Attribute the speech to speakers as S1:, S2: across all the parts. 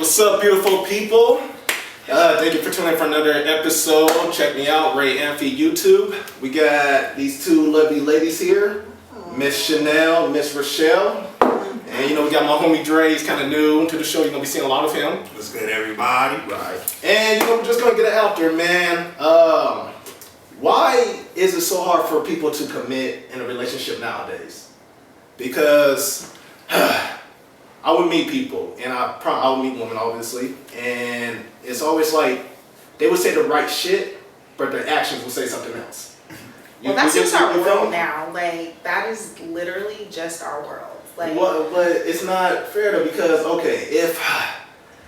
S1: What's up, beautiful people? Thank you for tuning in for another episode. Check me out, Ray Amphi YouTube. We got these two lovely ladies here, Miss Chanel, Miss Rochelle. And you know, we got my homie Dre. He's kind of new to the show. You're going to be seeing a lot of him.
S2: What's good, everybody?
S1: Right. And you know, we're just going to get it out there, man. Why is it so hard for people to commit in a relationship nowadays? Because I would meet people, and I would meet women, obviously, and it's always like they would say the right shit, but their actions would say something else.
S3: Well, that's just our world now. Like, that is literally just our world. Like,
S1: well, but it's not fair though, because okay, if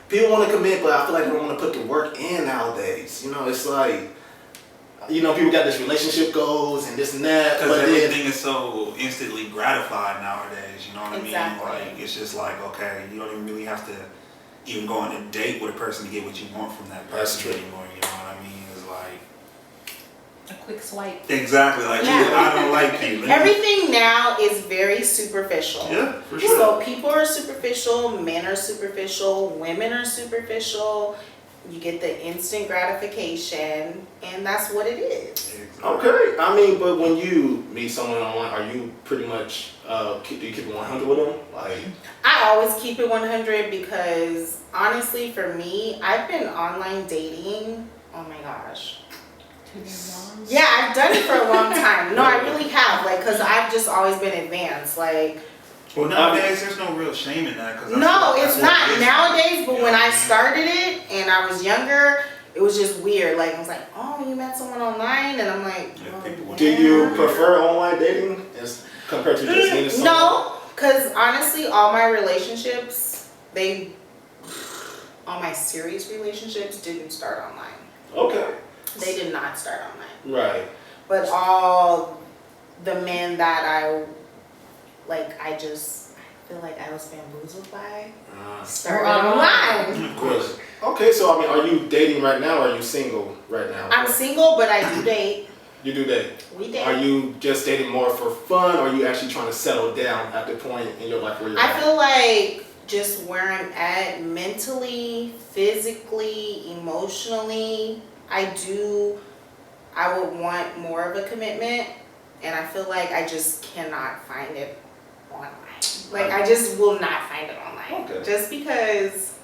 S1: people want to commit, but I feel like they don't want to put the work in nowadays. You know, it's like, you know, people got this relationship goals and this and that.
S2: Because everything is so instantly gratified nowadays, you know what
S3: Exactly.
S2: I mean? Like, it's just like, okay, you don't even really have to even go on a date with a person to get what you want from that
S1: That's
S2: person
S1: true.
S2: anymore, you know what I mean? It's like,
S4: A quick swipe.
S2: exactly, like,
S3: Yeah.
S2: I don't like you.
S3: everything now is very superficial.
S2: Yeah, for sure.
S3: So people are superficial, men are superficial, women are superficial. You get the instant gratification, and that's what it is.
S2: Exactly.
S1: Okay, I mean, but when you meet someone online, are you pretty much do you keep it 100 with them? Like,
S3: I always keep it 100 because honestly, for me, I've been online dating. Oh my gosh. Yeah, I've done it for a long time. No, I really have. Like, cause I've just always been advanced. Like,
S2: Well, nowadays, there's no real shame in that.
S3: no, it's not nowadays. But when I started it and I was younger, it was just weird. Like, I was like, oh, you met someone online, and I'm like,
S2: Yeah,
S3: oh,
S2: people would-
S1: do you prefer online dating as compared to just meeting someone?
S3: No, cause honestly, all my relationships, all my serious relationships didn't start online.
S1: Okay.
S3: They did not start online.
S1: Right.
S3: But all the men that I feel like I was bamboozled by started online.
S2: Of course.
S1: Okay, so I mean, are you dating right now or are you single right now?
S3: I'm single, but I do date.
S1: You do date.
S3: We date.
S1: Are you just dating more for fun or are you actually trying to settle down at the point in your life where you're
S3: I
S1: at?
S3: feel like just where I'm at mentally, physically, emotionally, I would want more of a commitment, and I feel like I just cannot find it online. Like, I just will not find it online.
S1: Okay.
S3: Just because.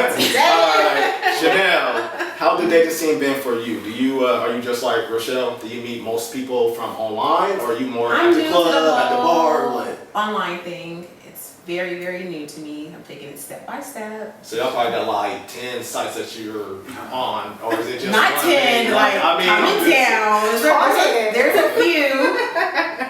S1: Alright, Chanel, how the dating scene been for you? Do you are you just like Rochelle? Do you meet most people from online, or are you more
S4: I'm
S1: at the
S4: new to
S1: club,
S4: the
S1: at the bar, or
S4: whole
S1: what?
S4: online thing. It's very, very new to me. I'm taking it step by step.
S1: So y'all probably got like 10 sites that you're on, or is it just
S4: Not
S1: one?
S4: 10, like coming down. There's a few.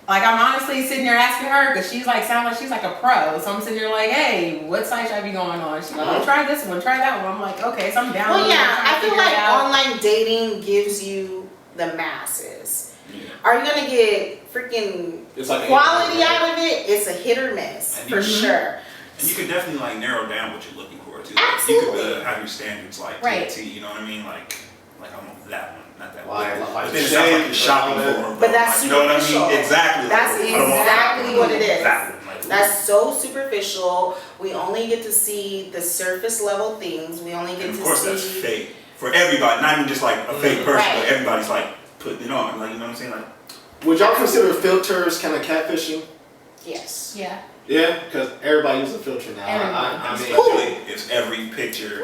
S4: Like, I'm honestly sitting there asking her, because she's like, sounds like she's like a pro. So I'm sitting there like, hey, what site should I be going on? She's like, oh, try this one, try that one. I'm like, okay, so I'm down.
S3: Well, yeah, I feel like online dating gives you the masses.
S2: Yeah.
S3: Are you gonna get freaking
S1: It's like
S3: quality out of it? It's a hit or miss
S2: And
S3: for
S2: you-
S3: sure.
S2: And you could definitely like narrow down what you're looking for too.
S3: Absolutely.
S2: You could have your standards like
S4: Right.
S2: to a T, you know what I mean? Like I'm on that one, not that one.
S1: Like
S2: But then it sounds like you're shopping for them.
S3: But that's
S2: you know what I mean?
S3: superficial.
S2: Exactly.
S3: That's
S2: like, I don't want
S3: exactly
S2: that.
S3: what it is.
S2: That one, like,
S3: That's so superficial. We only get to see the surface level things. We only get
S2: and of
S3: to
S2: course
S3: see.
S2: that's fake for everybody, not even just like a fake person,
S3: Right.
S2: but everybody's like putting it on. Like, you know what I'm saying? Like,
S1: Would y'all consider filters kind of catfishing?
S3: Yes.
S4: Yeah.
S1: Yeah, because everybody uses a filter now. I mean,
S2: especially if every picture.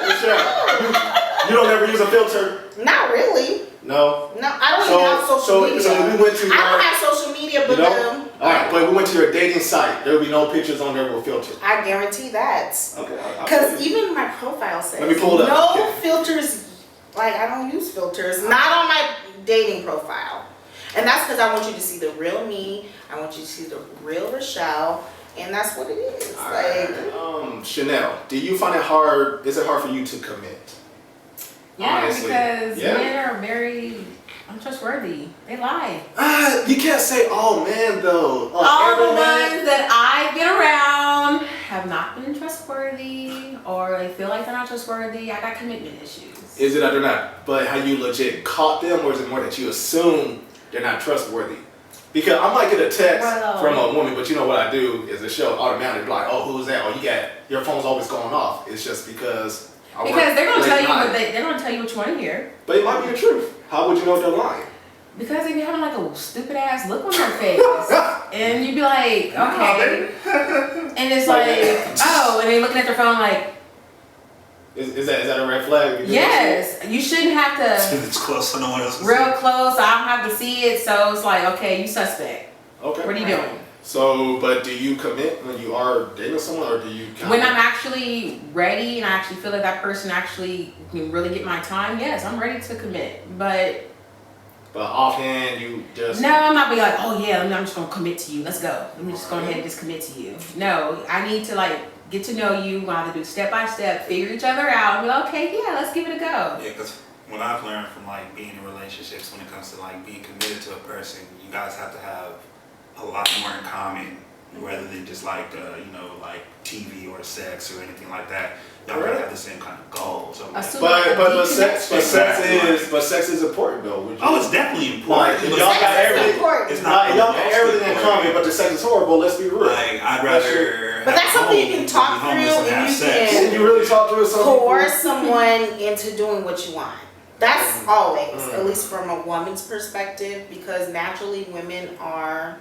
S1: Rochelle, you don't ever use a filter?
S3: Not really.
S1: No.
S3: No, I don't even have social media.
S1: So if we went to
S3: I don't have social media, but
S1: you know? Alright, but if we went to your dating site, there would be no pictures on there with filters.
S3: I guarantee that.
S1: Okay.
S3: Because even my profile says
S1: Let me pull it up.
S3: no
S1: Okay.
S3: filters. Like, I don't use filters. Not on my dating profile. And that's because I want you to see the real me. I want you to see the real Rochelle. And that's what it is. Like,
S1: Chanel, do you find it hard, is it hard for you to commit?
S4: Yeah,
S1: Honestly.
S4: because
S1: Yeah.
S4: men are very untrustworthy. They lie.
S1: You can't say all men though.
S4: All
S1: every
S4: the
S1: man-
S4: ones that I get around have not been trustworthy, or they feel like they're not trustworthy. I got commitment issues.
S1: Is it that they're not? But have you legit caught them, or is it more that you assume they're not trustworthy? Because I might get a text
S4: Well-
S1: from a woman, but you know what I do is the show automatically like, oh, who's that? Oh, your phone's always going off. It's just because I work
S4: Because they're gonna
S1: late
S4: tell you
S1: night.
S4: what they're gonna tell you what you want to hear.
S1: But it might be the truth. How would you know if they're lying?
S4: Because they be having like a stupid ass look on their face, and you be like, okay, and it's like, oh, and they looking at their phone like,
S1: Is that a red flag?
S4: yes, you shouldn't have to.
S2: It's close so no one else can
S4: Real
S2: see.
S4: close, I don't have to see it, so it's like, okay, you suspect.
S1: Okay.
S4: What are you doing?
S1: So, but do you commit when you are dating someone, or do you?
S4: When I'm actually ready and I actually feel that that person actually can really get my time, yes, I'm ready to commit. But
S1: But offhand, you just.
S4: no, I'm not being like, oh yeah, I'm just gonna commit to you. Let's go. Let me just go ahead and just commit to you. No, I need to like get to know you, we'll have to do step by step, figure each other out, and be like, okay, yeah, let's give it a go.
S2: Yeah, because what I've learned from like being in relationships when it comes to like being committed to a person, you guys have to have a lot more in common rather than just like like TV or sex or anything like that. Y'all gotta have the same kind of goals.
S4: A super
S1: But
S4: deep
S1: sex
S2: connection.
S1: but sex is important though. Would you?
S2: Oh, it's definitely important.
S1: Like,
S2: but
S1: y'all
S2: sex
S1: got
S2: is
S1: everything-
S3: important.
S2: It's not.
S1: Y'all got everything in common, but the sex is horrible. Let's be real.
S2: Like I'd rather.
S3: But that's
S2: have a
S3: something you
S2: home
S3: can
S2: than be
S3: talk
S2: homeless
S3: through and
S2: have
S3: you
S2: sex.
S3: can-
S1: Can you really talk to some
S3: Coerce someone into doing what you want. That's always,
S1: Mm.
S3: at least from a woman's perspective, because naturally women are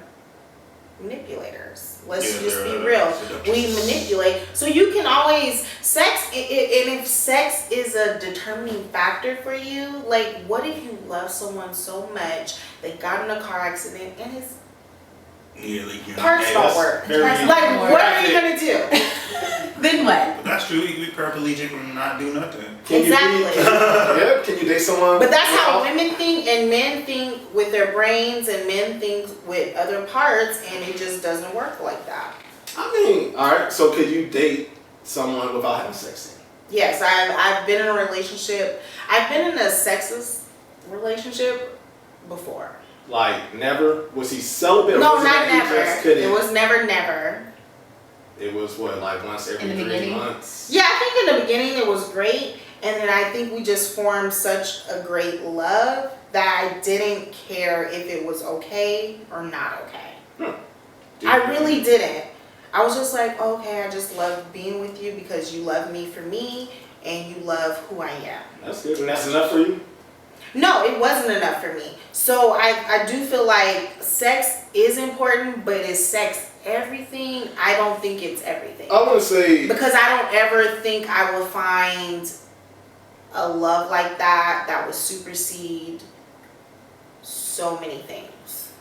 S3: manipulators. Let's
S2: Yeah,
S3: just be
S2: they're,
S3: real.
S2: seductress.
S3: We manipulate. So you can always, and if sex is a determining factor for you, like what if you love someone so much, they got in a car accident and his
S2: Nearly.
S3: parts
S2: Hey,
S3: don't
S2: that's
S3: work.
S1: very-
S3: Like what are you gonna do?
S4: Then what?
S2: But that's true. You can be paraplegic and not do nothing.
S1: Can you
S3: Exactly.
S1: yeah. Can you date someone?
S3: But that's how
S1: without-
S3: women think, and men think with their brains, and men think with other parts, and it just doesn't work like that.
S1: I mean, all right. So could you date someone without having sex?
S3: Yes, I've been in a relationship. I've been in a sexist relationship before.
S1: Like never? Was he celibate? Or
S3: No,
S1: was it
S3: not
S1: that he just
S3: never.
S1: couldn't?
S3: It was never.
S1: It was what, like once every
S4: In the
S1: 3
S4: beginning?
S1: months?
S3: Yeah, I think in the beginning it was great, and then I think we just formed such a great love that I didn't care if it was okay or not okay. I really didn't. I was just like, okay, I just love being with you because you love me for me and you love who I am.
S1: That's good. And that's enough for you?
S3: No, it wasn't enough for me. So I do feel like sex is important, but is sex everything? I don't think it's everything.
S1: I want to say.
S3: Because I don't ever think I will find a love like that would supersede so many things.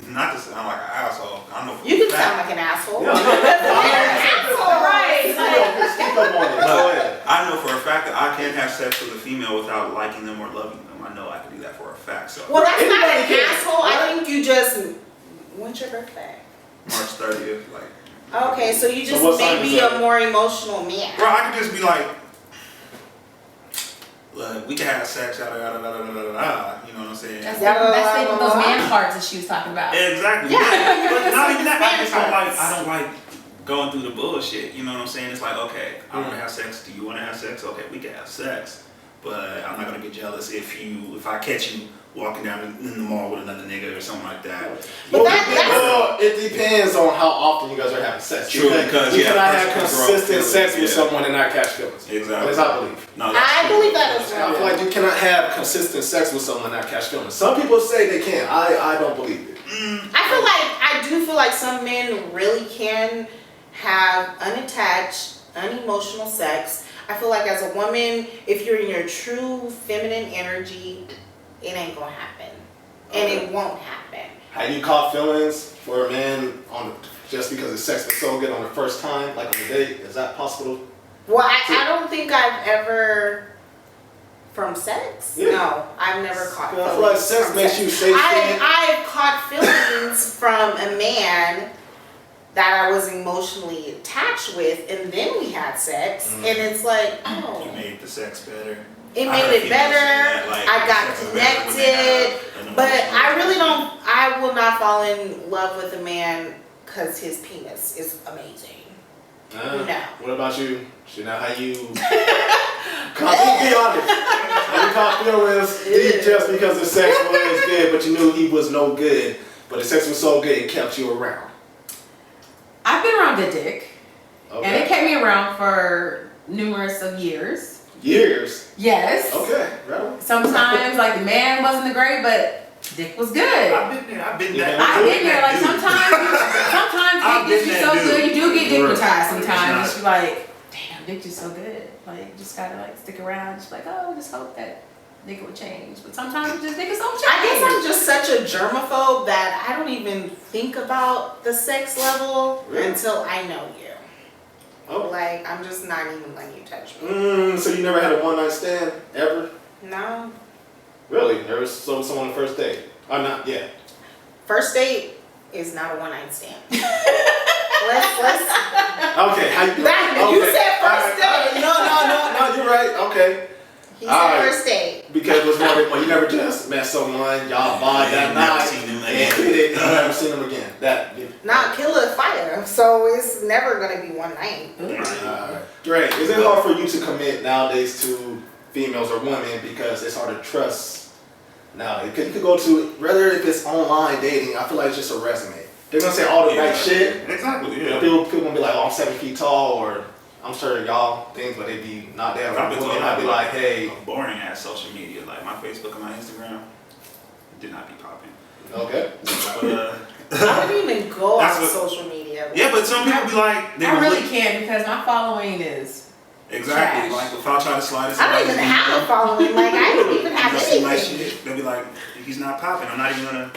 S2: Not to sound like an asshole. I know. For
S3: You
S2: a
S3: can
S2: fact-
S3: sound like an asshole.
S1: Yeah.
S3: Asshole, right?
S1: Speak up on it. Go ahead.
S2: I know for a fact that I can't have sex with a female without liking them or loving them. I know I can do that for a fact. So
S3: Well, that's not
S1: Anybody
S3: an
S1: can,
S3: asshole. I
S1: right?
S3: think you just. When's your birthday?
S2: March 30th, like.
S3: Okay, so you just
S1: So what
S3: may
S1: sign
S3: be
S1: is that?
S3: a more emotional man.
S2: Bro, I could just be like, look, we can have sex, yada yada yada yada yada. You know what I'm saying?
S4: That's
S3: Yeah,
S4: taking those man parts that she was talking about.
S2: Exactly.
S3: Yeah.
S2: But not even that. I just don't like.
S3: Parts.
S2: I don't like going through the bullshit. You know what I'm saying? It's like, okay, I want to have sex. Do you want to have sex? Okay, we can have sex. But I'm not gonna get jealous if I catch you walking down in the mall with another nigga or something like that.
S3: But
S1: Well, it depends on how often you guys are having sex.
S2: True, because,
S1: you
S2: yeah,
S1: cannot have
S2: personal growth,
S1: consistent sex with
S2: yeah.
S1: someone and not catch feelings.
S2: Exactly.
S1: That's I believe.
S2: No, that's
S3: I
S2: true.
S3: believe that as
S1: I
S3: well.
S1: feel like you cannot have consistent sex with someone and not catch feelings. Some people say they can. I don't believe it.
S3: I do feel like some men really can have unattached, unemotional sex. I feel like as a woman, if you're in your true feminine energy, it ain't gonna happen. And it won't happen.
S1: Have you caught feelings for a man just because the sex was so good on the first time, like on the date? Is that possible?
S3: Well, I don't think I've ever, from sex?
S1: Yeah.
S3: No, I've never caught
S1: I
S3: feelings.
S1: feel like sex
S3: from
S1: makes
S3: sex.
S1: you say shit.
S3: I've caught feelings from a man that I was emotionally attached with, and then we had sex, and it's like,
S2: You
S3: oh,
S2: made the sex better.
S3: it
S2: I
S3: made
S2: heard
S3: it
S2: females
S3: better.
S2: saying that, like,
S3: I got
S2: sex is better when they
S3: connected,
S2: have an
S3: but
S2: emotional
S3: I really
S2: connection.
S3: don't. I will not fall in love with a man because his penis is amazing. No.
S1: What about you? Chanel, how you? Be honest. Have you caught feelings deep just because the sex was good, but you knew he was no good but the sex was so good it kept you around.
S4: I've been around good dick, and it
S1: Okay.
S4: kept me around for numerous of years.
S1: Years.
S4: Yes.
S1: Okay. Right.
S4: Sometimes like the man wasn't the great, but dick was good.
S2: I've been there. I've been
S1: Yeah.
S2: that.
S4: I've been there. Like
S2: Dude.
S4: sometimes
S2: I've
S4: dick
S2: been
S4: gets you
S2: that
S4: so
S2: dude.
S4: good, you do get
S2: Word.
S4: dickmatized
S2: It's
S4: sometimes.
S2: not-
S4: Just be like, damn, dick just so good. Like you just gotta like stick around. Just like, oh, just hope that nigga would change. But sometimes just niggas don't change.
S3: I guess I'm just such a germaphobe that I don't even think about the sex level
S1: Really?
S3: until I know you.
S1: Oh.
S3: Like, I'm just not even letting you touch me.
S1: So you never had a one night stand ever?
S3: No.
S1: Really? Never saw someone on the first date? Or not yet?
S3: First date is not a one night stand. let's
S1: Okay. How you?
S3: That- you
S1: okay.
S3: said first
S1: All right.
S3: date.
S1: No. You're right. Okay.
S3: He said
S1: All right.
S3: first date.
S1: Because it was more than one. You never just met someone, y'all vibe that
S2: ain't never
S1: night,
S2: seen them
S1: and
S2: again.
S1: hit it, and you never seen them again. That.
S3: Not kill a fire. So it's never gonna be one night.
S1: Dre, is it hard for you to commit nowadays to females or women because it's hard to trust now? Because you could go to, rather if it's online dating, I feel like it's just a resume. They're gonna say all the right shit.
S2: Exactly.
S1: You know,
S2: Yeah.
S1: people gonna be like, oh, I'm 7 feet tall, or I'm sure y'all things, but they be not there.
S2: I've been told
S1: Women might be like, hey,
S2: boring ass social media, like my Facebook and my Instagram, did not be popping.
S1: okay.
S2: But
S3: I wouldn't even go
S2: That's
S3: on
S2: what-
S3: social media.
S2: yeah, but some people be like, they
S4: I
S2: will
S4: really
S2: look-
S4: can't because my following is
S2: exactly.
S4: trash.
S2: Like if I try to slide this,
S3: I don't even have a following. Like, I don't even have
S2: you see my
S3: anything.
S2: shit, they'll be like, he's not popping. I'm not even gonna.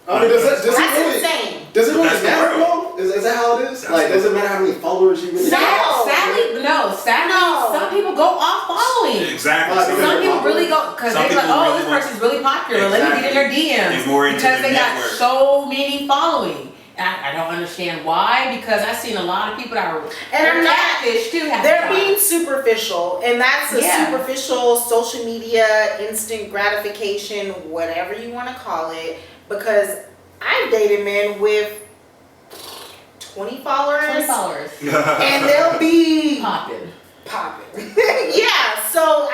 S1: I mean, does
S3: That's
S1: it really,
S3: insane.
S1: does it really
S2: That's the
S1: matter
S2: world.
S1: though? Is that how it is?
S2: That's
S1: Like,
S2: the
S1: does it matter how many followers you really
S3: No.
S1: have?
S4: Sadly,
S3: No.
S4: some people go off following.
S2: Exactly.
S1: Well,
S2: So
S1: because
S4: Some people really go because
S2: Some
S4: they're like,
S2: people
S4: oh,
S2: really
S4: this
S2: want-
S4: person's really popular. Let me get in their DMs
S2: They're more into
S4: because
S2: their
S4: they got
S2: network.
S4: so many following. And I don't understand why because I've seen a lot of people that are
S3: And I'm not-
S4: catfish too. half the
S3: They're
S4: time.
S3: being superficial, and that's a
S4: Yeah.
S3: superficial social media, instant gratification, whatever you want to call it. Because I've dated men with 20 followers,
S4: 20 followers
S3: and they'll be
S4: popping.
S3: popping. Yeah, so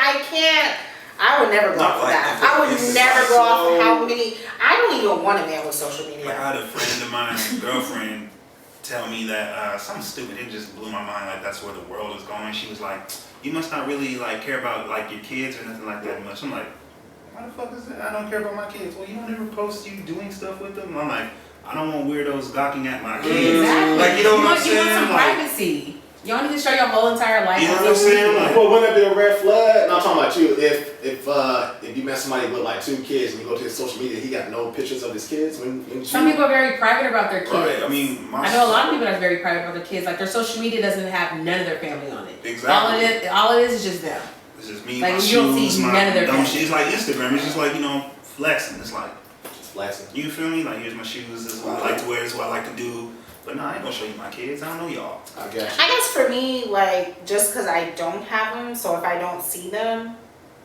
S3: I would never go
S2: Not
S3: off of
S2: like
S3: that.
S2: that.
S3: I would
S2: It's
S3: never
S2: like
S3: go off
S1: so-
S3: of how many. I don't even want a man with social
S2: Like I
S3: media.
S2: had a friend of mine, girlfriend, tell me that something stupid. It just blew my mind. Like that's where the world is going. She was like, "You must not really like care about like your kids or nothing like that much." I'm like, "Why the fuck is that? I don't care about my kids." Well, you don't ever post you doing stuff with them. I'm like, I don't want weirdos gawking at my kids.
S4: Exactly.
S2: Like you know what I'm
S4: want
S2: saying?
S4: some
S2: Like,
S4: privacy. You don't need to show your whole entire life.
S2: You know
S4: on
S2: what I'm
S4: social
S2: saying?
S4: media.
S2: Like-
S1: Well, wouldn't that be a red flag? No, I'm talking about you. If you met somebody with like 2 kids and you go to his social media, he got no pictures of his kids. When
S4: Some people are very private about their kids.
S2: right. I mean,
S4: I know a lot of people that's very private about their kids. Like their social media doesn't have none of their family on it.
S2: Exactly.
S4: All it is just them.
S2: It's just me,
S4: Like,
S2: my
S4: you don't see
S2: shoes, my
S4: none of their
S2: dumb
S4: family.
S2: shit. It's like Instagram. It's just like flexing. It's like.
S1: Just flashing.
S2: You feel me? Like, here's my shoes, this is what I like to wear, this is what I like to do. But nah, I ain't gonna show you my kids, I don't know y'all.
S1: I got you.
S3: I guess for me, like, just because I don't have them, so if I don't see them,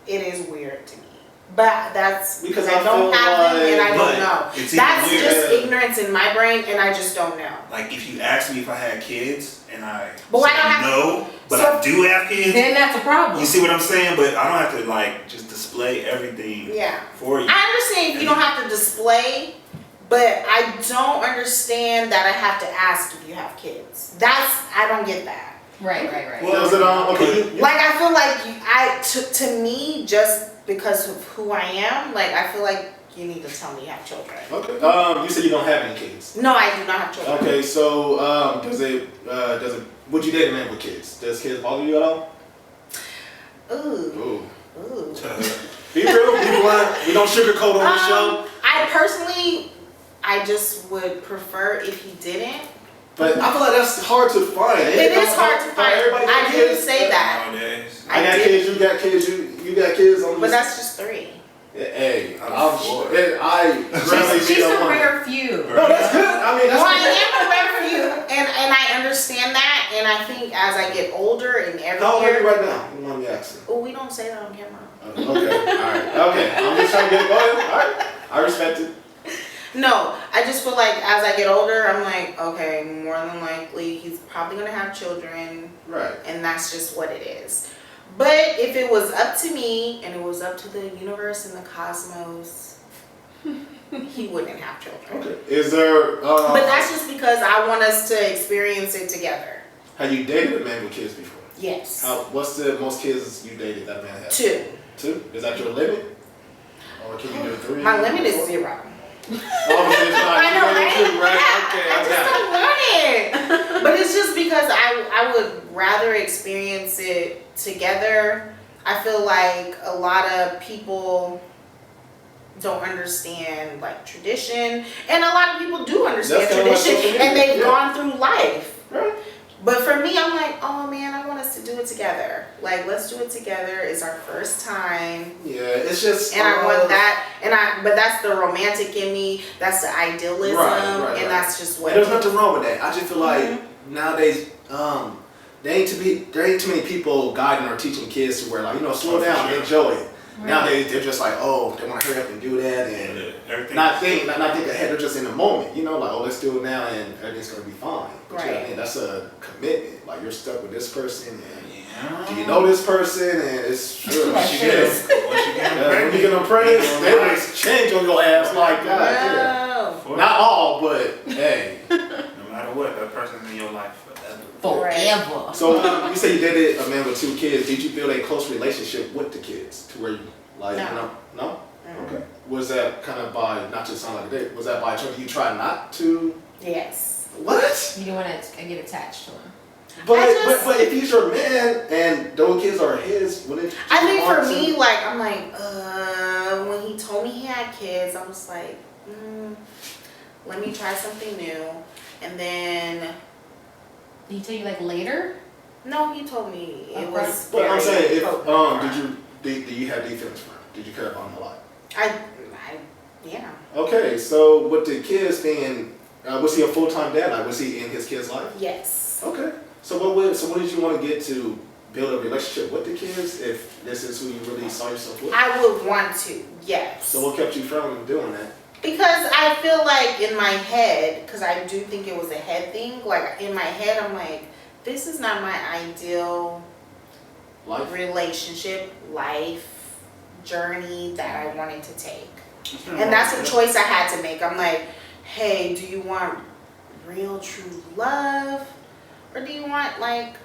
S3: it is weird to me. But that's
S1: Because
S3: because I
S1: I
S3: don't
S1: feel
S3: have them and I
S2: But
S3: don't know.
S2: it's even
S3: That's
S2: weird.
S3: just ignorance in my brain and I just don't know.
S2: Like, if you ask me if I had kids, and I
S3: But why
S2: say
S3: not have-
S2: no, but
S3: so-
S2: I do have kids,
S4: Then that's a problem.
S2: you see what I'm saying? But I don't have to, like, just display everything
S3: Yeah.
S2: for you.
S3: I understand if you don't have to display, but I don't understand that I have to ask if you have kids. I don't get that.
S4: Right.
S2: Well,
S1: Is it okay?
S3: Like, I feel like to me, just because of who I am, like, I feel like you need to tell me you have children.
S1: Okay. You said you don't have any kids.
S3: No, I do not have children.
S1: Okay, so would you date a man with kids? Does kids bother you at all?
S3: Ooh.
S1: Ooh.
S3: Ooh.
S1: Be real, be blunt. We don't sugarcoat on the show.
S3: I personally, I just would prefer if he didn't.
S1: But I feel like that's hard to find.
S3: It is hard to find.
S1: Everybody got
S3: I didn't
S1: kids.
S3: say that.
S2: Nowadays.
S1: I got
S3: I did.
S1: kids. You got kids. You got kids.
S3: But that's just 3.
S1: Hey,
S2: I'm for it.
S1: I rather
S4: She's
S1: be a
S4: a
S1: woman.
S4: rare few.
S1: No, that's good. I mean, that's
S3: Well, I am a rare few, and I understand that, and I think as I get older and every
S1: How old are you
S3: year.
S1: right now? You want me asking?
S3: Oh, we don't say that on camera.
S1: Okay, all right, okay. I'm just trying to get going. All right, I respect it.
S3: No, I just feel like as I get older, I'm like, okay, more than likely he's probably gonna have children,
S1: Right.
S3: and that's just what it is. But if it was up to me and it was up to the universe and the cosmos, he wouldn't have children.
S1: Okay. Is there?
S3: But that's just because I want us to experience it together.
S1: Have you dated a man with kids before?
S3: Yes.
S1: What's the most kids you dated that man has?
S3: 2.
S1: 2? Is that your limit? Or can you do 3?
S3: My limit is 0.
S1: Oh, it's not.
S3: I know,
S1: you
S3: right?
S1: do, right? Okay,
S3: I
S1: I
S3: just
S1: got
S3: don't want it. But it's just because I would rather experience it together. I feel like a lot of people don't understand like tradition, and a lot of people do understand
S1: That's kinda like social
S3: tradition,
S1: media,
S3: and they've
S1: yeah.
S3: gone through life.
S1: it. Right.
S3: But for me, I'm like, oh man, I want us to do it together. Like, let's do it together. It's our first time.
S1: Yeah, it's just.
S3: And I want that, but that's the romantic in me. That's the idealism,
S1: Right.
S3: and that's just what.
S1: And there's nothing wrong with that. I just feel like
S3: Mm-hmm.
S1: nowadays, there ain't too many people guiding or teaching kids to where, like, slow
S2: Oh, for
S1: down,
S2: sure.
S1: enjoy it.
S4: Right.
S1: Nowadays they're just like, oh, they want to hurry up and do that and
S2: Everything.
S1: not think ahead. They're just in the moment, like, oh, let's do it now and everything's gonna be fine. But
S3: Right.
S1: that's a commitment. Like, you're stuck with this person and
S2: Yeah.
S1: do you know this person and it's sure.
S2: Once you get them
S1: When you get them pregnant, they just change on your ass like God. Yeah.
S3: No.
S1: Not all, but hey.
S2: No matter what, that person's in your life forever.
S4: Forever.
S1: So you say you dated a man with 2 kids. Did you build a close relationship with the kids to where you like
S3: No.
S1: No?
S3: Mm.
S1: Okay. Was that kind of by not to sound like a date? Was that by choice? You try not to?
S3: Yes.
S1: What?
S4: You don't want to get attached to him.
S1: But if he's your man and those kids are his, wouldn't
S3: I think for
S1: want
S3: me,
S1: to-
S3: like, I'm like, when he told me he had kids, I was like, let me try something new. And then,
S4: Did he tell you like later?
S3: no, he told me it
S4: Okay.
S3: was.
S1: But I'm
S3: very
S1: saying, if
S3: appropriate.
S1: do you have deep feelings for him? Did you care about him a lot?
S3: Yeah.
S1: Okay, so with the kids being, was he a full-time dad? Like, was he in his kids' life?
S3: Yes.
S1: Okay. So what did you want to get to build a relationship with the kids if this is who you really saw yourself with?
S3: I would want to. Yes.
S1: So what kept you from doing that?
S3: Because I feel like in my head, because I do think it was a head thing, like in my head, I'm like, this is not my ideal
S1: Life?
S3: relationship, life, journey that I wanted to take. And that's a choice I had to make. I'm like, hey, do you want real, true love? Or do you want like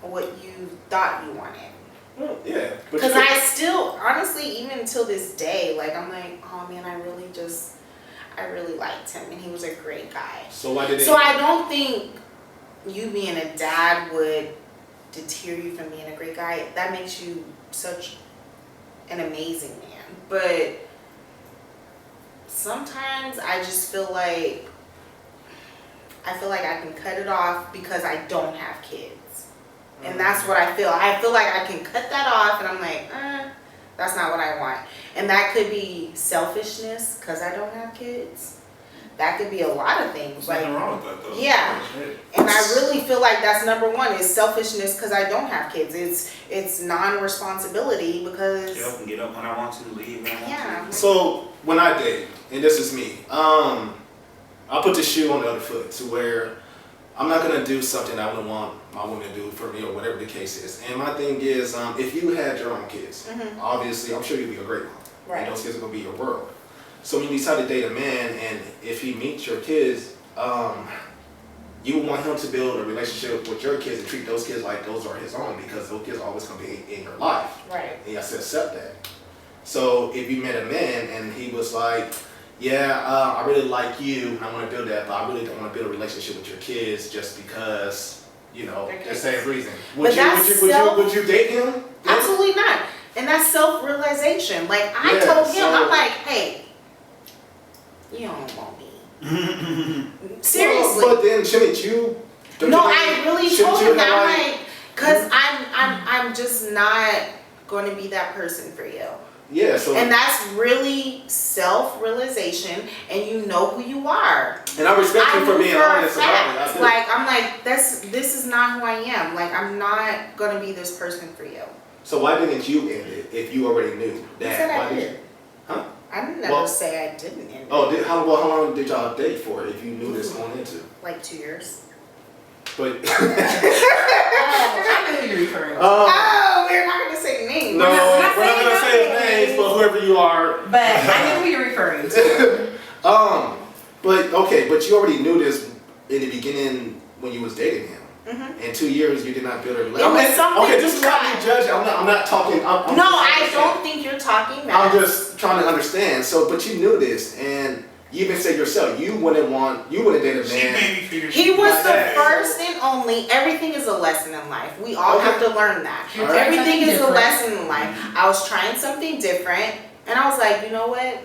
S3: what you thought you wanted?
S1: Well, yeah. But
S3: Because I still, honestly, even till this day, like I'm like, oh man, I really liked him and he was a great guy.
S1: So why did it?
S3: So I don't think you being a dad would deter you from being a great guy. That makes you such an amazing man. But sometimes I just feel like I can cut it off because I don't have kids. And that's what I feel. I feel like I can cut that off and I'm like, that's not what I want. And that could be selfishness because I don't have kids. That could be a lot of things.
S2: There's nothing
S3: Like,
S2: wrong with that though.
S3: yeah.
S2: Shit.
S3: and I really feel like that's number one is selfishness because I don't have kids. It's non-responsibility because
S2: Get up and get up when I want to, leave when I want
S3: Yeah.
S2: to.
S1: So when I date, and this is me, I put the shoe on the other foot to where I'm not gonna do something I wouldn't want my woman to do for me or whatever the case is. And my thing is, if you had your own kids,
S3: Mhm.
S1: obviously I'm sure you'd be a great mom.
S3: Right.
S1: And those kids are gonna be your world. So when you decide to date a man, and if he meets your kids, you would want him to build a relationship with your kids and treat those kids like those are his own because those kids are always gonna be in your life.
S3: right.
S1: And you have to accept that. So if you met a man and he was like, yeah, I really like you, and I want to build that, but I really don't want to build a relationship with your kids just because,
S3: They're
S1: the
S3: kids.
S1: same reason.
S3: But that's self-
S1: Would you date him?
S3: Absolutely not. And that's self-realization. Like I
S1: Yeah,
S3: told him,
S1: so-
S3: I'm like, hey, you don't want me. Seriously.
S1: Well, but then shouldn't you? don't
S3: No,
S1: you-
S3: I really
S1: shouldn't
S3: told
S1: you
S3: him that.
S1: have,
S3: I'm like, cause I'm just not going to be that person for you.
S1: Yeah, so
S3: And that's really self-realization, and you know who you are.
S1: and I respect you for
S3: knew
S1: being
S3: for a
S1: honest about it. I
S3: fact,
S1: do.
S3: like I'm like, this is not who I am. Like I'm not gonna be this person for you.
S1: So why didn't you end it if you already knew that?
S3: I said
S1: Why
S3: I
S1: did
S3: did.
S1: you? Huh?
S3: I didn't never
S1: Well-
S3: say I didn't end it.
S1: Oh, how long did y'all date for if you knew this going into?
S3: Like 2 years.
S1: But
S4: Oh, I know who you're referring to.
S3: Oh, we're not gonna say names.
S1: no,
S4: We're not
S1: we're not
S4: saying
S1: gonna
S4: no
S1: say say names, but whoever you are.
S4: But I know who you're referring to.
S1: But you already knew this in the beginning when you was dating him.
S3: Mhm.
S1: In 2 years, you did not build a
S3: It was something
S1: Okay, this
S3: to
S1: is not
S3: try.
S1: me judging. I'm not talking. I'm
S3: No,
S1: just
S3: I
S1: understanding.
S3: don't think you're talking
S1: I'm
S3: that.
S1: just trying to understand. So, but you knew this, and you even said yourself, you wouldn't date a
S2: She
S1: man.
S2: made me figure
S3: He
S2: she
S3: was
S2: like
S3: the
S2: that.
S3: first and only. Everything is a lesson in life. We all
S1: Okay.
S3: have to learn that.
S1: All right.
S3: Everything is a
S4: Different.
S3: lesson in life. I was trying something different, and I was like, you know what?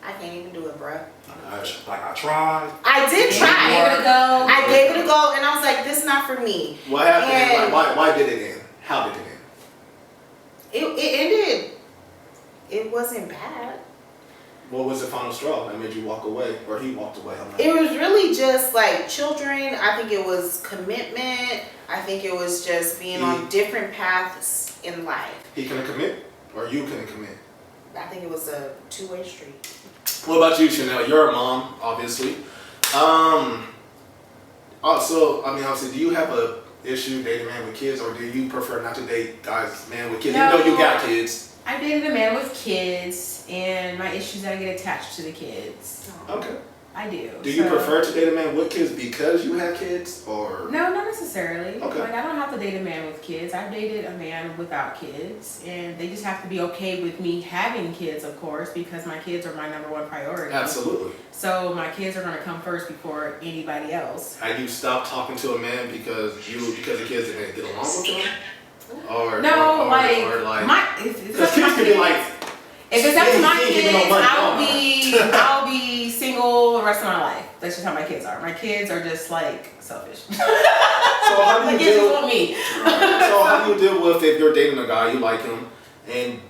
S3: I can't even do it, bruh.
S2: I tried.
S3: I did
S4: Gave
S3: try.
S4: it a go.
S3: I gave it a go, and I was like, this is not for me.
S1: What happened?
S3: And-
S1: Like, why did it end? How did it end?
S3: It ended. It wasn't bad.
S1: What was the final straw that made you walk away, or he walked away? I'm not-
S3: It was really just like children. I think it was commitment. I think it was just being on different paths in life.
S1: He couldn't commit, or you couldn't commit.
S3: I think it was a two-way street.
S1: What about you, Chanel? You're a mom, obviously. Also, I mean, obviously, do you have a issue dating a man with kids, or do you prefer not to date guys, man with kids, even though you got kids?
S4: I dated a man with kids, and my issue is that I get attached to the kids.
S1: Okay.
S4: I do.
S1: Do you
S4: So-
S1: prefer to date a man with kids because you have kids, or?
S4: No, not necessarily.
S1: Okay.
S4: Like, I don't have to date a man with kids. I've dated a man without kids, and they just have to be okay with me having kids, of course, because my kids are my number one priority.
S1: Absolutely.
S4: So my kids are gonna come first before anybody else.
S1: Have you stopped talking to a man because the kids didn't get along with him? Or
S4: No,
S1: or
S4: like, if it's
S1: because
S4: up to
S1: kids
S4: my
S1: can be
S4: kids,
S1: like,
S4: if it's up to my
S1: "Hey, you
S4: kids,
S1: ain't giving no money,
S4: I'll be single the rest of my life. That's just how my kids are. My kids are just like selfish.
S1: so how do
S4: My
S1: you
S4: kids just
S1: deal?
S4: want me.
S1: So how do you deal with if you're dating a guy, you like him, and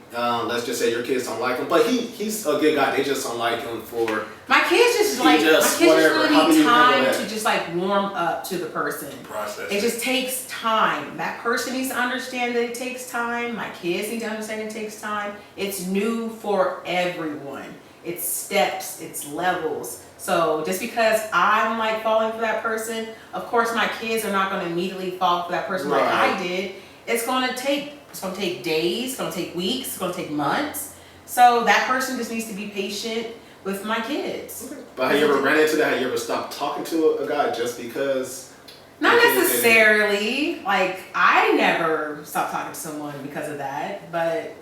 S1: let's just say your kids don't like him, but he's a good guy, they just don't like him for
S4: My kids just
S1: He
S4: like
S1: just,
S4: my kids
S1: whatever.
S4: just
S1: How
S4: really
S1: do
S4: need
S1: you handle
S4: time
S1: that?
S4: to just like warm up to the person.
S2: Process.
S4: It just takes time. That person needs to understand that it takes time. My kids need to understand it takes time. It's new for everyone. It's steps, it's levels. So just because I'm like falling for that person, of course my kids are not gonna immediately fall for that person like
S1: Right.
S4: I did. It's gonna take days, it's gonna take weeks, it's gonna take months. So that person just needs to be patient with my kids.
S1: But have you ever ran into that? Have you ever stopped talking to a guy just because?
S4: Not
S1: your kids didn't-
S4: necessarily. Like, I never stopped talking to someone because of that. But